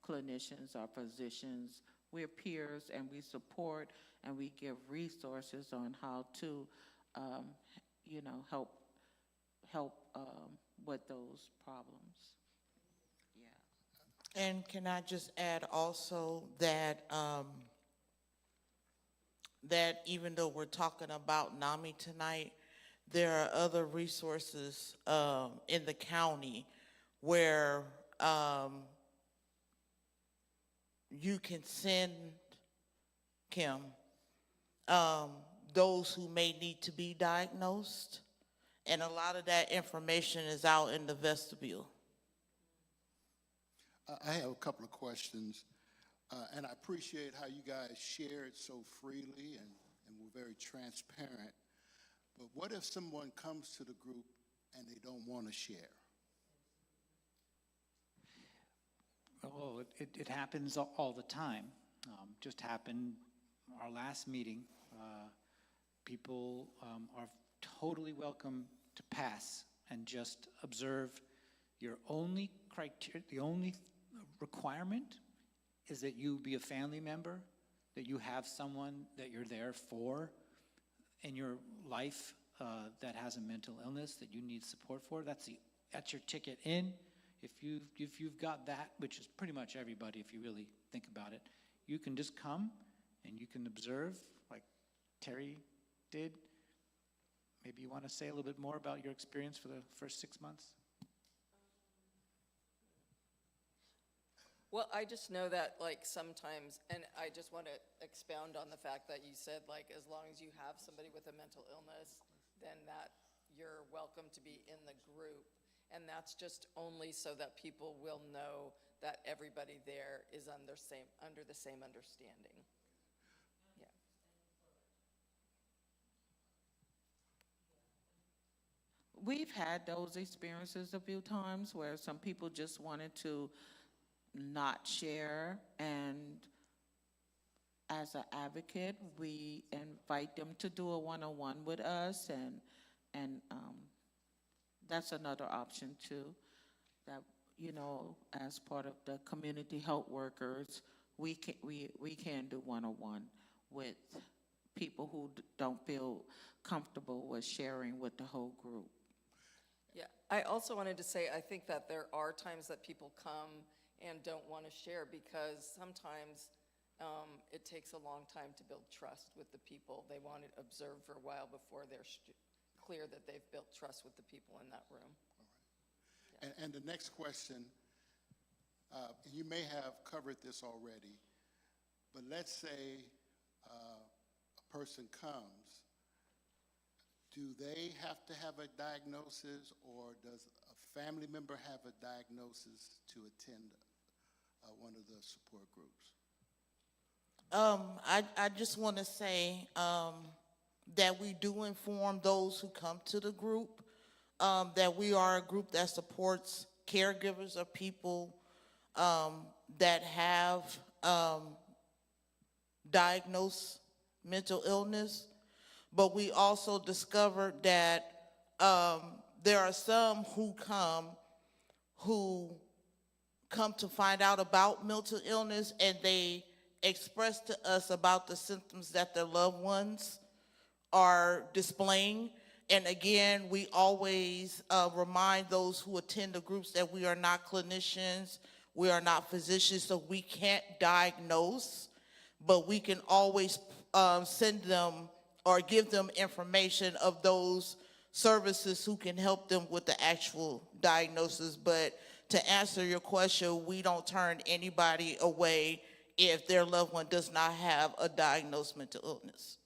Speaker 5: clinicians or physicians. We're peers, and we support and we give resources on how to, help with those problems. Yeah.
Speaker 2: And can I just add also that, that even though we're talking about NAMI tonight, there are other resources in the county where you can send, Kim, those who may need to be diagnosed. And a lot of that information is out in the vestibule.
Speaker 6: I have a couple of questions, and I appreciate how you guys shared so freely and were very transparent. But what if someone comes to the group and they don't want to share?
Speaker 4: Well, it happens all the time. Just happened our last meeting. People are totally welcome to pass and just observe. Your only criteria, the only requirement is that you be a family member, that you have someone that you're there for in your life that has a mental illness that you need support for. That's your ticket in. If you've got that, which is pretty much everybody if you really think about it, you can just come and you can observe like Teri did. Maybe you want to say a little bit more about your experience for the first 6 months?
Speaker 3: Well, I just know that like sometimes, and I just want to expound on the fact that you said like as long as you have somebody with a mental illness, then that you're welcome to be in the group. And that's just only so that people will know that everybody there is under the same understanding. Yeah.
Speaker 5: We've had those experiences a few times where some people just wanted to not share, and as an advocate, we invite them to do a one-on-one with us, and that's another option too, that, as part of the community health workers, we can do one-on-one with people who don't feel comfortable with sharing with the whole group.
Speaker 3: Yeah, I also wanted to say, I think that there are times that people come and don't want to share because sometimes it takes a long time to build trust with the people. They want to observe for a while before they're clear that they've built trust with the people in that room.
Speaker 6: All right. And the next question, you may have covered this already, but let's say a person comes. Do they have to have a diagnosis, or does a family member have a diagnosis to attend one of the support groups?
Speaker 2: I just want to say that we do inform those who come to the group that we are a group that supports caregivers of people that have diagnosed mental illness. But we also discovered that there are some who come to find out about mental illness, and they express to us about the symptoms that their loved ones are displaying. And again, we always remind those who attend the groups that we are not clinicians, we are not physicians, so we can't diagnose, but we can always send them or give them information of those services who can help them with the actual diagnosis. But to answer your question, we don't turn anybody away if their loved one does not have a diagnosed mental illness.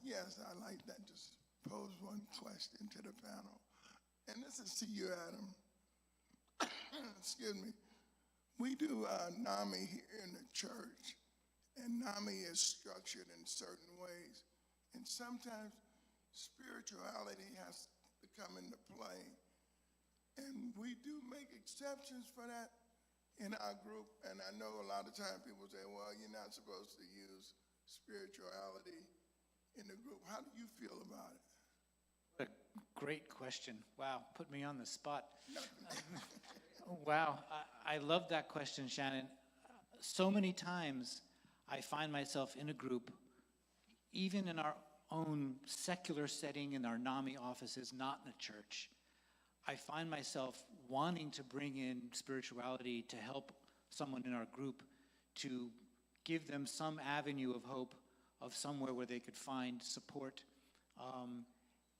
Speaker 8: Yes, I'd like that. Just pose one question to the panel. And this is to you, Adam. Excuse me. We do NAMI here in the church, and NAMI is structured in certain ways. And sometimes spirituality has to come into play. And we do make exceptions for that in our group. And I know a lot of times people say, well, you're not supposed to use spirituality in the group. How do you feel about it?
Speaker 4: What a great question. Wow, put me on the spot. Wow, I love that question, Shannon. So many times I find myself in a group, even in our own secular setting, in our NAMI offices, not in a church. I find myself wanting to bring in spirituality to help someone in our group, to give them some avenue of hope, of somewhere where they could find support.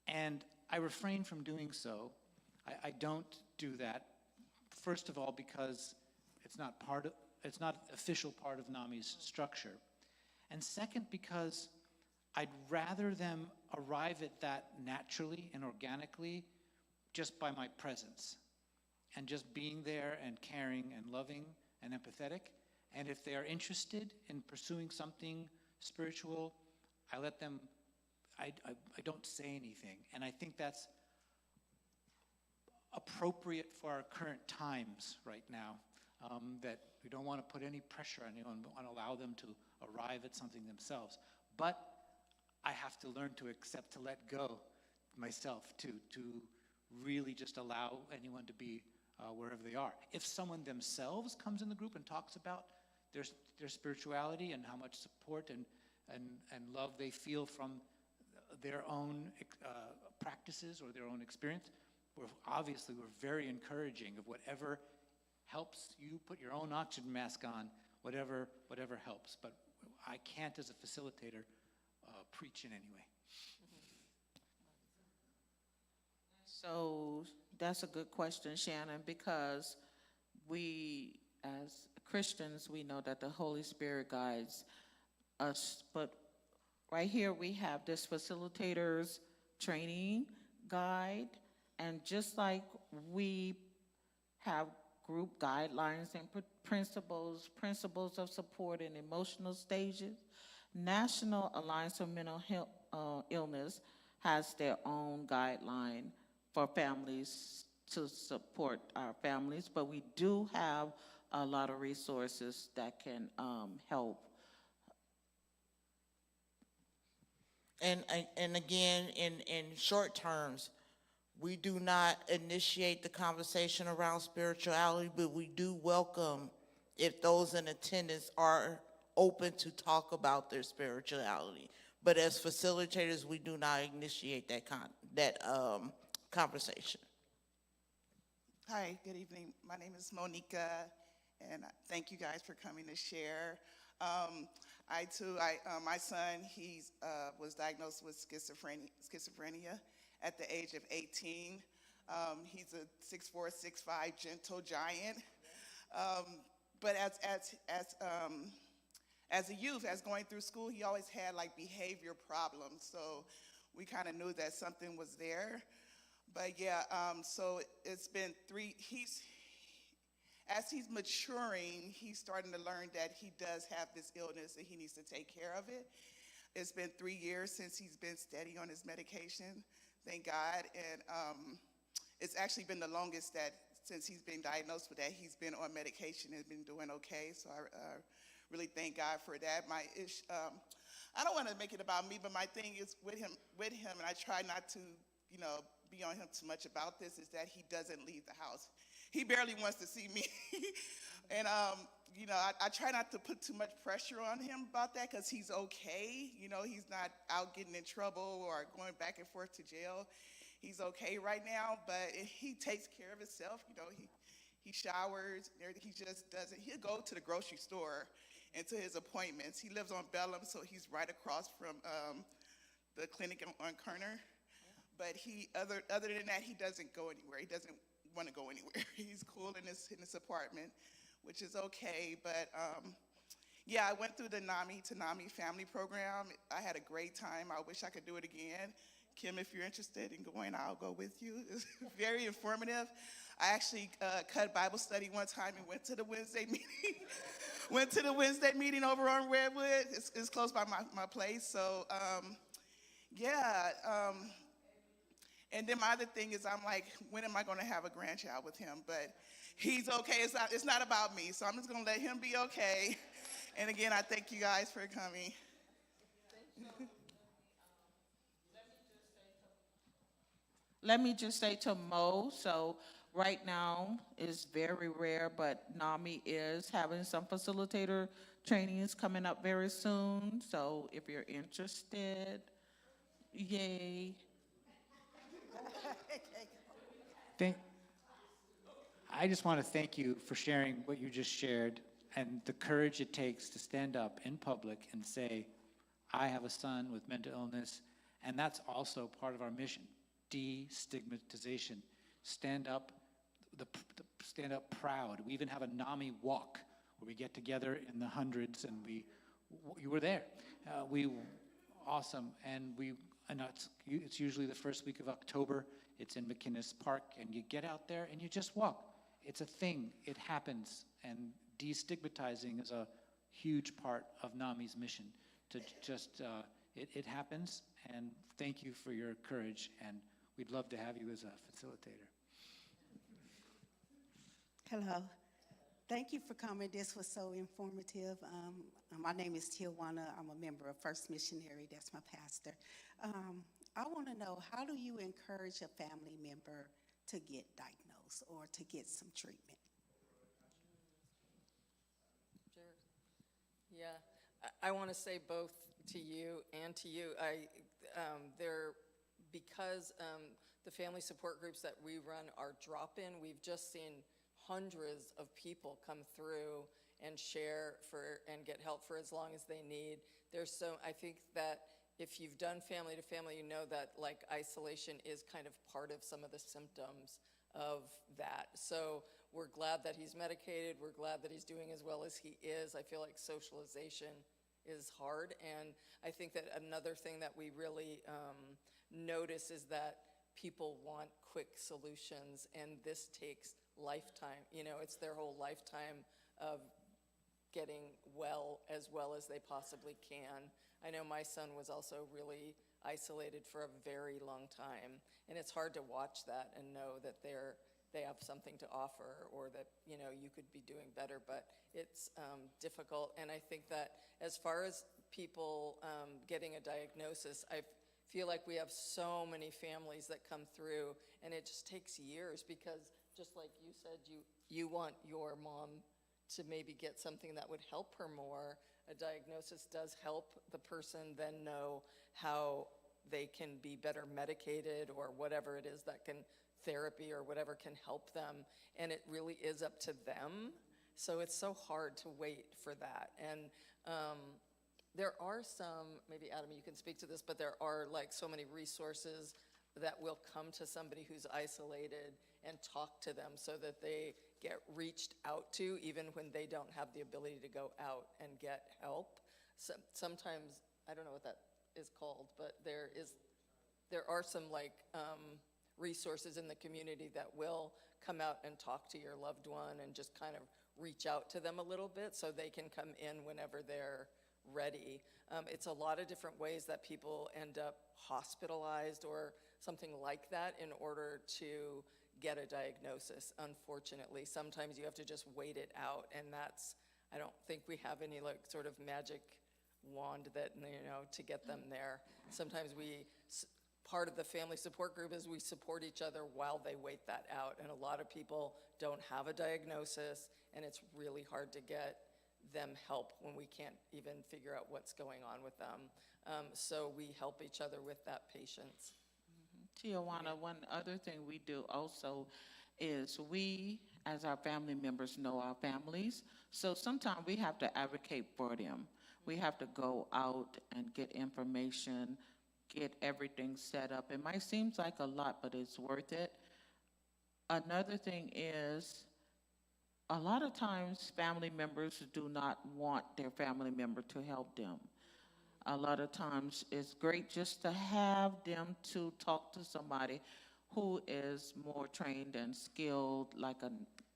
Speaker 4: And I refrain from doing so. I don't do that, first of all, because it's not official part of NAMI's structure. And second, because I'd rather them arrive at that naturally and organically just by my presence and just being there and caring and loving and empathetic. And if they are interested in pursuing something spiritual, I let them, I don't say anything. And I think that's appropriate for our current times right now, that we don't want to put any pressure on anyone, but want to allow them to arrive at something themselves. But I have to learn to accept, to let go myself, to really just allow anyone to be wherever they are. If someone themselves comes in the group and talks about their spirituality and how much support and love they feel from their own practices or their own experience, we're very encouraging of whatever helps you put your own oxygen mask on, whatever helps. But I can't, as a facilitator, preach in any way.
Speaker 5: So that's a good question, Shannon, because we, as Christians, we know that the Holy Spirit guides us. But right here we have this facilitator's training guide. And just like we have group guidelines and principles of support in emotional stages, National Alliance for Mental Illness has their own guideline for families to support our families, but we do have a lot of resources that can help.
Speaker 2: And again, in short terms, we do not initiate the conversation around spirituality, but we do welcome if those in attendance are open to talk about their spirituality. But as facilitators, we do not initiate that conversation.
Speaker 9: Hi, good evening. My name is Monica, and thank you guys for coming to share. My son, he was diagnosed with schizophrenia at the age of 18. He's a 6'4", 6'5", gentle giant. But as a youth, as going through school, he always had like behavior problems. So we kind of knew that something was there. But yeah, so it's been as he's maturing, he's starting to learn that he does have this illness and he needs to take care of it. It's been 3 years since he's been steady on his medication, thank God. And it's actually been the longest since he's been diagnosed with that, he's been on medication and been doing okay. So I really thank God for that. I don't want to make it about me, but my thing is with him, and I try not to, be on him too much about this, is that he doesn't leave the house. He barely wants to see me. And, I try not to put too much pressure on him about that because he's okay. He's not out getting in trouble or going back and forth to jail. He's okay right now, but he takes care of himself. He showers and everything. He just doesn't. He'll go to the grocery store and to his appointments. He lives on Bellum, so he's right across from the clinic on Kerner. But other than that, he doesn't go anywhere. He doesn't want to go anywhere. He's cool in his apartment, which is okay. But yeah, I went through the NAMI to NAMI family program. I had a great time. I wish I could do it again. Kim, if you're interested in going, I'll go with you. It's very informative. I actually cut Bible study one time and went to the Wednesday meeting. Went to the Wednesday meeting over on Redwood. It's close by my place. So Yeah. And then my other thing is I'm like, when am I going to have a grandchild with him? But he's okay. It's not about me. So I'm just going to let him be okay. And again, I thank you guys for coming.
Speaker 5: Let me just say to Mo, so right now is very rare, but NAMI is having some facilitator trainings coming up very soon. So if you're interested, yay.
Speaker 4: I just want to thank you for sharing what you just shared and the courage it takes to stand up in public and say, I have a son with mental illness, and that's also part of our mission, destigmatization. Stand up, stand up proud. We even have a NAMI walk where we get together in the hundreds, and you were there. Awesome, and it's usually the first week of October. It's in McInnes Park, and you get out there and you just walk. It's a thing. It happens, and destigmatizing is a huge part of NAMI's mission. To just it happens, and thank you for your courage, and we'd love to have you as a facilitator.
Speaker 10: Hello. Thank you for coming. This was so informative. My name is Tijuana. I'm a member of First Missionary. That's my pastor. I want to know, how do you encourage a family member to get diagnosed or to get some treatment?
Speaker 3: Sure. Yeah, I want to say both to you and to you. Because the family support groups that we run are drop-in, we've just seen hundreds of people come through and share and get help for as long as they need. I think that if you've done family to family, you know that like isolation is kind of part of some of the symptoms of that. So we're glad that he's medicated. We're glad that he's doing as well as he is. I feel like socialization is hard. And I think that another thing that we really notice is that people want quick solutions, and this takes lifetime. It's their whole lifetime of getting well as they possibly can. I know my son was also really isolated for a very long time, and it's hard to watch that and know that they have something to offer, or that you could be doing better, but it's difficult. And I think that as far as people getting a diagnosis, I feel like we have so many families that come through, and it just takes years, because just like you said, you want your mom to maybe get something that would help her more. A diagnosis does help the person then know how they can be better medicated, or whatever it is that can, therapy or whatever can help them. And it really is up to them. So it's so hard to wait for that. And there are some, maybe Adam, you can speak to this, but there are like so many resources that will come to somebody who's isolated and talk to them, so that they get reached out to even when they don't have the ability to go out and get help. So, sometimes, I don't know what that is called, but there are some like resources in the community that will come out and talk to your loved one and just kind of reach out to them a little bit, so they can come in whenever they're ready. It's a lot of different ways that people end up hospitalized or something like that in order to get a diagnosis. Unfortunately, sometimes you have to just wait it out, and I don't think we have any like sort of magic wand that, to get them there. Sometimes part of the family support group is we support each other while they wait that out, and a lot of people don't have a diagnosis, and it's really hard to get them help when we can't even figure out what's going on with them. So we help each other with that patience.
Speaker 5: Tijuana, one other thing we do also is we, as our family members, know our families. So sometimes we have to advocate for them. We have to go out and get information, get everything set up. It might seem like a lot, but it's worth it. Another thing is, a lot of times family members do not want their family member to help them. A lot of times it's great just to have them to talk to somebody who is more trained and skilled, like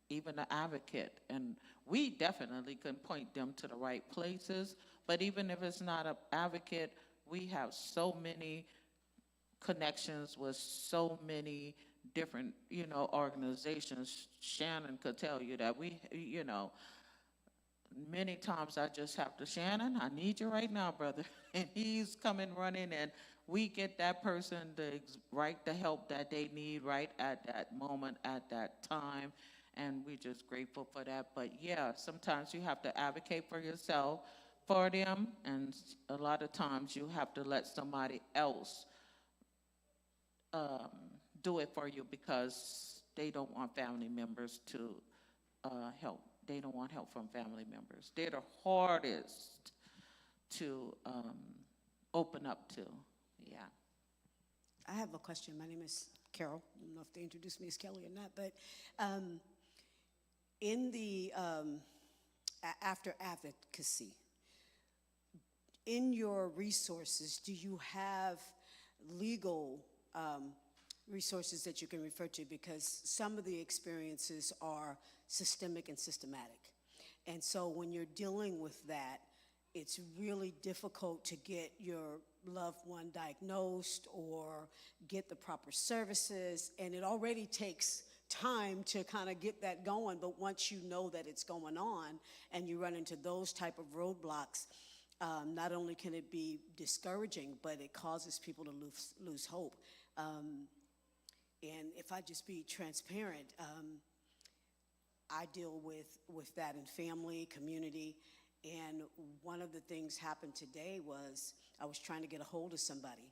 Speaker 5: even an advocate. And we definitely can point them to the right places, but even if it's not an advocate, we have so many connections with so many different, organizations. Shannon could tell you that many times I just have to, Shannon, I need you right now, brother. And he's coming running, and we get that person the help that they need right at that moment, at that time. And we're just grateful for that. But yeah, sometimes you have to advocate for yourself, for them, and a lot of times you have to let somebody else do it for you because they don't want family members to help. They don't want help from family members. They're the hardest to open up to. Yeah.
Speaker 1: I have a question. My name is Carol. I don't know if they introduced me as Kelly or not, but in the after advocacy, in your resources, do you have legal resources that you can refer to? Because some of the experiences are systemic and systematic. And so when you're dealing with that, it's really difficult to get your loved one diagnosed or get the proper services. And it already takes time to kind of get that going. But once you know that it's going on and you run into those type of roadblocks, not only can it be discouraging, but it causes people to lose hope. And if I just be transparent, I deal with that in family, community, and one of the things happened today was I was trying to get a hold of somebody.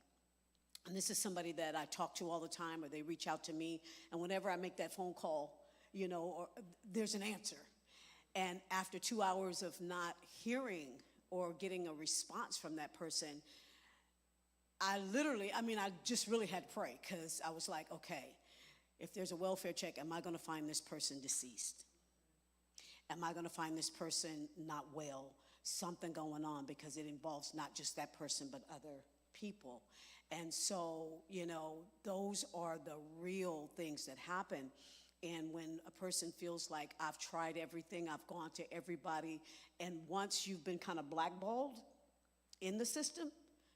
Speaker 1: And this is somebody that I talk to all the time, or they reach out to me, and whenever I make that phone call, or there's an answer. And after 2 hours of not hearing or getting a response from that person, I just really had to pray, because I was like, okay, if there's a welfare check, am I going to find this person deceased? Am I going to find this person not well? Something going on, because it involves not just that person, but other people. And so, those are the real things that happen. And when a person feels like I've tried everything, I've gone to everybody, and once you've been kind of blackballed in the system,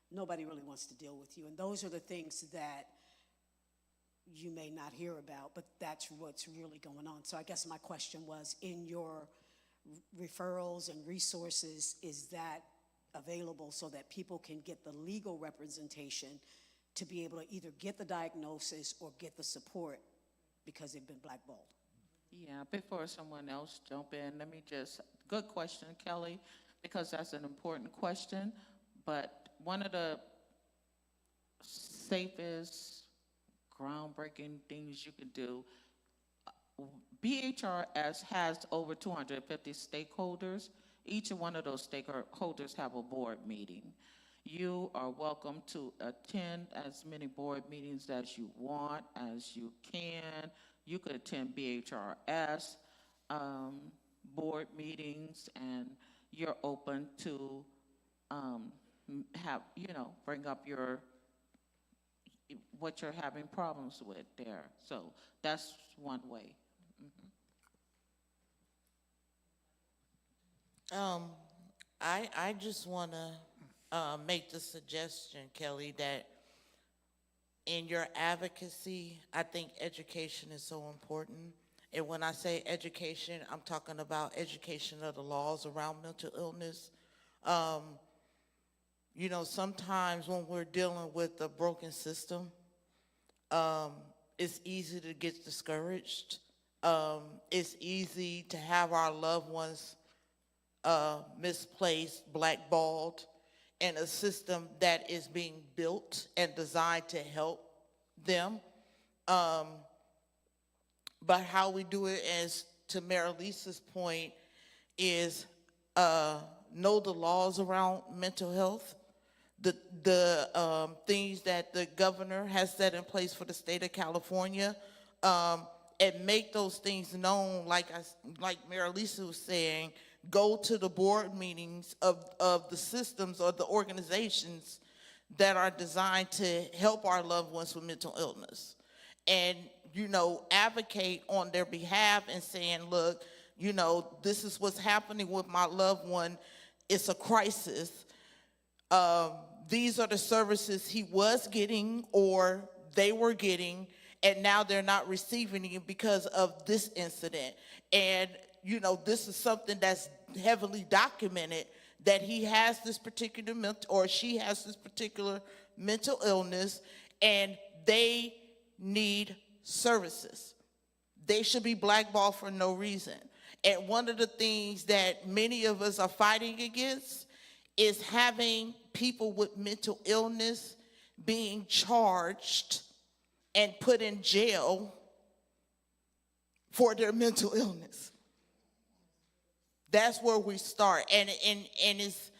Speaker 1: nobody really wants to deal with you. And those are the things that you may not hear about, but that's what's really going on. So I guess my question was, in your referrals and resources, is that available so that people can get the legal representation to be able to either get the diagnosis or get the support because they've been blackballed?
Speaker 5: Yeah, before someone else jump in, good question, Kelly, because that's an important question. But one of the safest, groundbreaking things you can do, BHRS has over 250 stakeholders. Each one of those stakeholders have a board meeting. You are welcome to attend as many board meetings as you want, as you can. You could attend BHRS board meetings, and you're open to bring up what you're having problems with there. So that's one way.
Speaker 2: I just want to make the suggestion, Kelly, that in your advocacy, I think education is so important. And when I say education, I'm talking about education of the laws around mental illness. Sometimes when we're dealing with a broken system, it's easy to get discouraged. It's easy to have our loved ones misplaced, blackballed in a system that is being built and designed to help them. But how we do it, as to Maralisa's point, is know the laws around mental health, the things that the governor has set in place for the state of California, and make those things known. Like Maralisa was saying, go to the board meetings of the systems or the organizations that are designed to help our loved ones with mental illness, and advocate on their behalf and saying, look, this is what's happening with my loved one. It's a crisis. these are the services he was getting or they were getting, and now they're not receiving it because of this incident. And, you know, this is something that's heavily documented, that he has this particular or she has this particular mental illness, and they need services. They should be blackballed for no reason. And one of the things that many of us are fighting against is having people with mental illness being charged and put in jail for their mental illness. That's where we start. And it's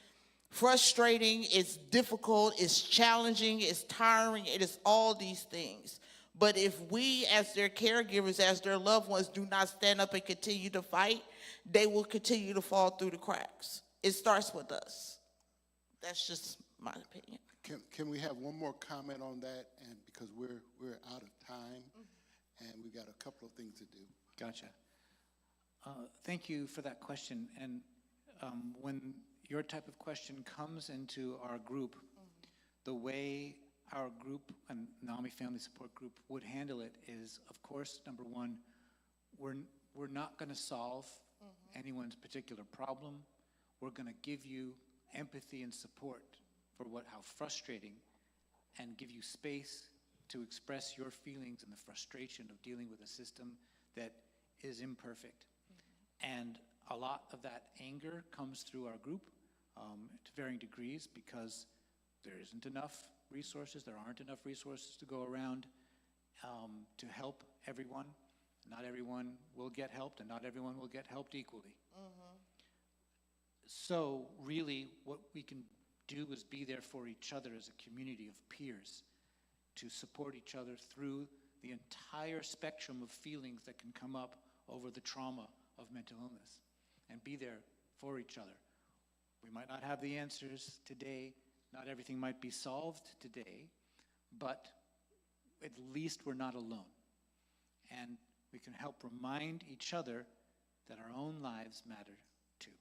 Speaker 2: frustrating, it's difficult, it's challenging, it's tiring, it is all these things. But if we, as their caregivers, as their loved ones, do not stand up and continue to fight, they will continue to fall through the cracks. It starts with us. That's just my opinion.
Speaker 6: Can we have one more comment on that? And because we're out of time, and we got a couple of things to do.
Speaker 4: Gotcha. Thank you for that question. And when your type of question comes into our group, the way our group and NAMI Family Support Group would handle it is, of course, number one, we're not going to solve anyone's particular problem. We're going to give you empathy and support for how frustrating, and give you space to express your feelings and the frustration of dealing with a system that is imperfect. And a lot of that anger comes through our group to varying degrees, because there isn't enough resources, there aren't enough resources to go around to help everyone. Not everyone will get helped, and not everyone will get helped equally. So really what we can do is be there for each other as a community of peers, to support each other through the entire spectrum of feelings that can come up over the trauma of mental illness, and be there for each other. We might not have the answers today, not everything might be solved today, but at least we're not alone. And we can help remind each other that our own lives matter too.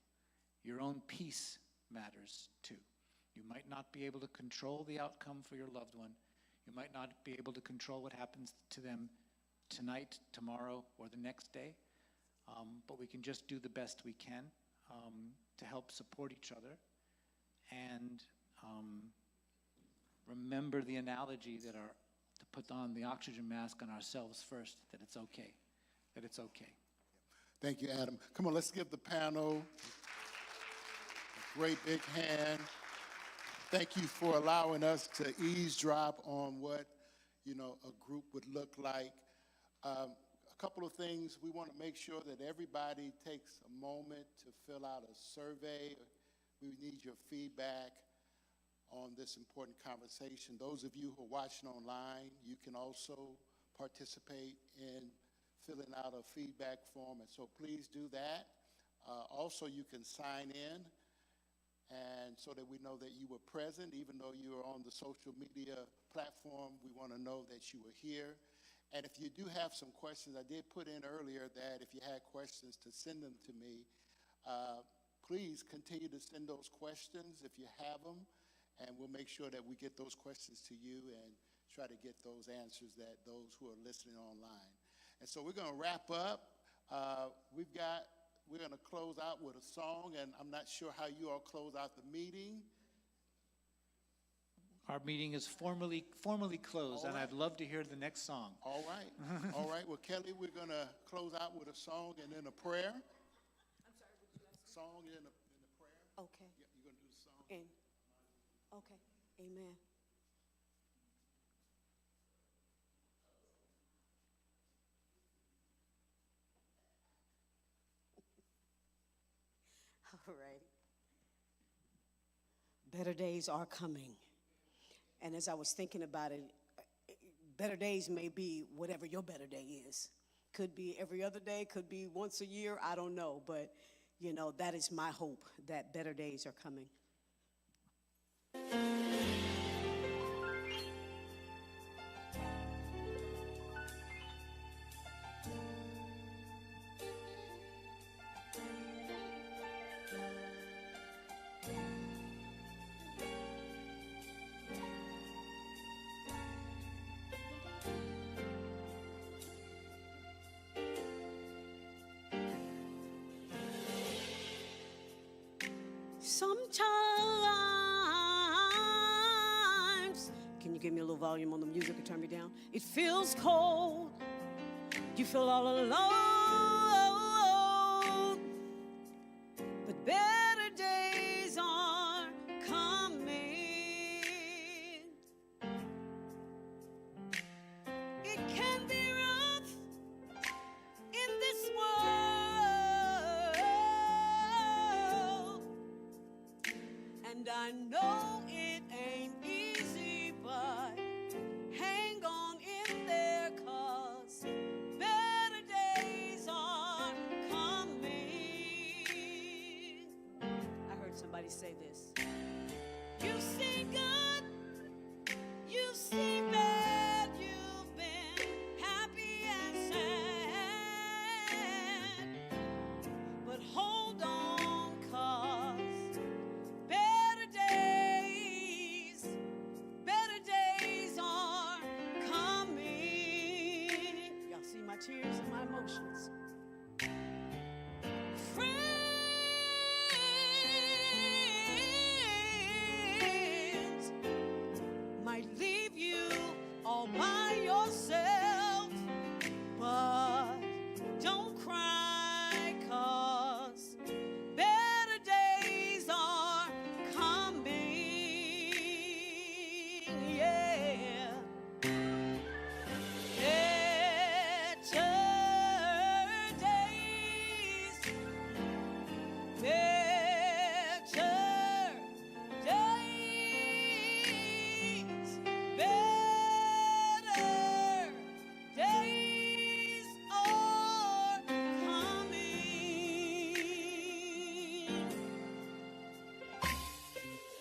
Speaker 4: Your own peace matters too. You might not be able to control the outcome for your loved one. You might not be able to control what happens to them tonight, tomorrow, or the next day. But we can just do the best we can to help support each other. And remember the analogy to put on the oxygen mask on ourselves first, that it's okay, that it's okay.
Speaker 6: Thank you, Adam. Come on, let's give the panel a great big hand. Thank you for allowing us to eavesdrop on what, a group would look like. A couple of things. We want to make sure that everybody takes a moment to fill out a survey. We need your feedback on this important conversation. Those of you who are watching online, you can also participate in filling out a feedback form, and so please do that. Also, you can sign in, and so that we know that you were present. Even though you are on the social media platform, we want to know that you were here. And if you do have some questions, I did put in earlier that if you had questions, to send them to me. Please continue to send those questions if you have them, and we'll make sure that we get those questions to you and try to get those answers that those who are listening online. And so we're going to wrap up. We're going to close out with a song, and I'm not sure how you all close out the meeting.
Speaker 4: Our meeting is formally closed, and I'd love to hear the next song.
Speaker 6: All right. All right. Well, Kelly, we're going to close out with a song and then a prayer.
Speaker 1: I'm sorry, would you ask?
Speaker 6: Song and a prayer.
Speaker 1: Okay.
Speaker 6: Yeah, you're going to do the song.
Speaker 1: And, okay, amen. All right. Better days are coming. And as I was thinking about it, better days may be whatever your better day is. Could be every other day, could be once a year, I don't know. But, that is my hope, that better days are coming. Sometimes, can you give me a little volume on the music or turn me down? It feels cold. You feel all alone. But better days are coming. It can be rough in this world, and I know it ain't easy, but hang on in there, 'cause better days are coming. I heard somebody say this. You've seen good, you've seen bad, you've been happy and sad. But hold on, 'cause better days are coming. Y'all see my tears and my emotions. Friends might leave you all by yourself, but don't cry, 'cause better days are coming. Yeah. Better days. Better days. Better days are coming.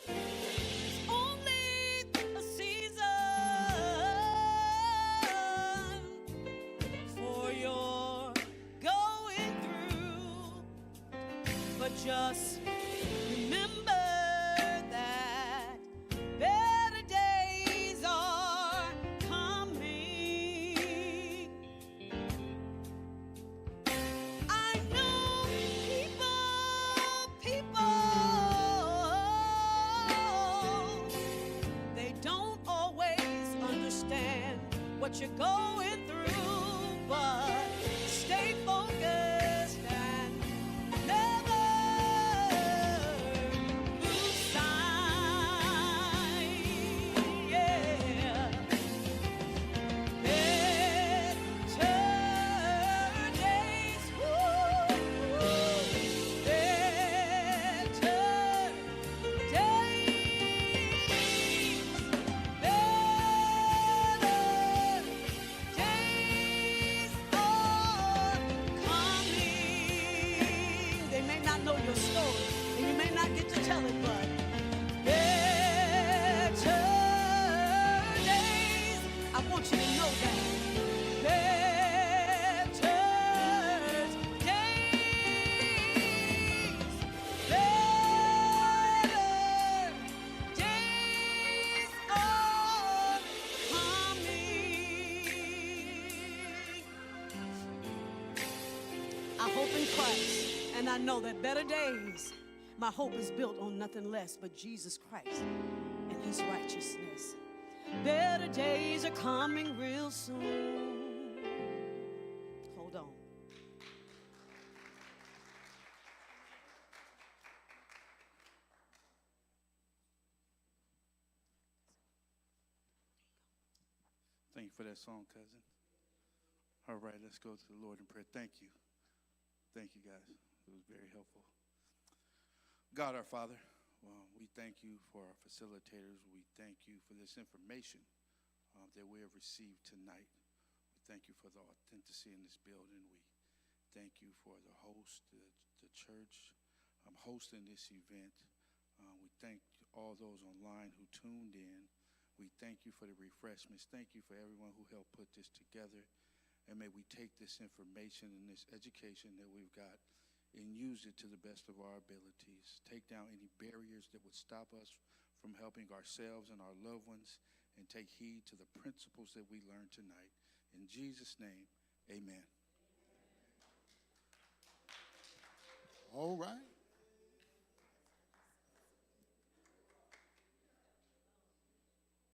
Speaker 1: It's only a season for your going through, but just remember that better days are coming. I know people, they don't always understand what you're going through, but stay focused and never lose sight. Yeah. Better days. Woo. Better days. They may not know your story, and you may not get to tell it, but better days. I want you to know that. Better days. Better days are coming. I hope in Christ, and I know that better days, my hope is built on nothing less but Jesus Christ and his righteousness. Better days are coming real soon. Hold on.
Speaker 11: Thank you for that song, cousin. All right, let's go to the Lord in prayer. Thank you. Thank you, guys. It was very helpful. God, our Father, we thank you for our facilitators. We thank you for this information that we have received tonight. We thank you for the authenticity in this building. We thank you for the host, the church hosting this event. We thank all those online who tuned in. We thank you for the refreshments. Thank you for everyone who helped put this together. And may we take this information and this education that we've got and use it to the best of our abilities. Take down any barriers that would stop us from helping ourselves and our loved ones, and take heed to the principles that we learned tonight. In Jesus' name, amen.
Speaker 6: All right.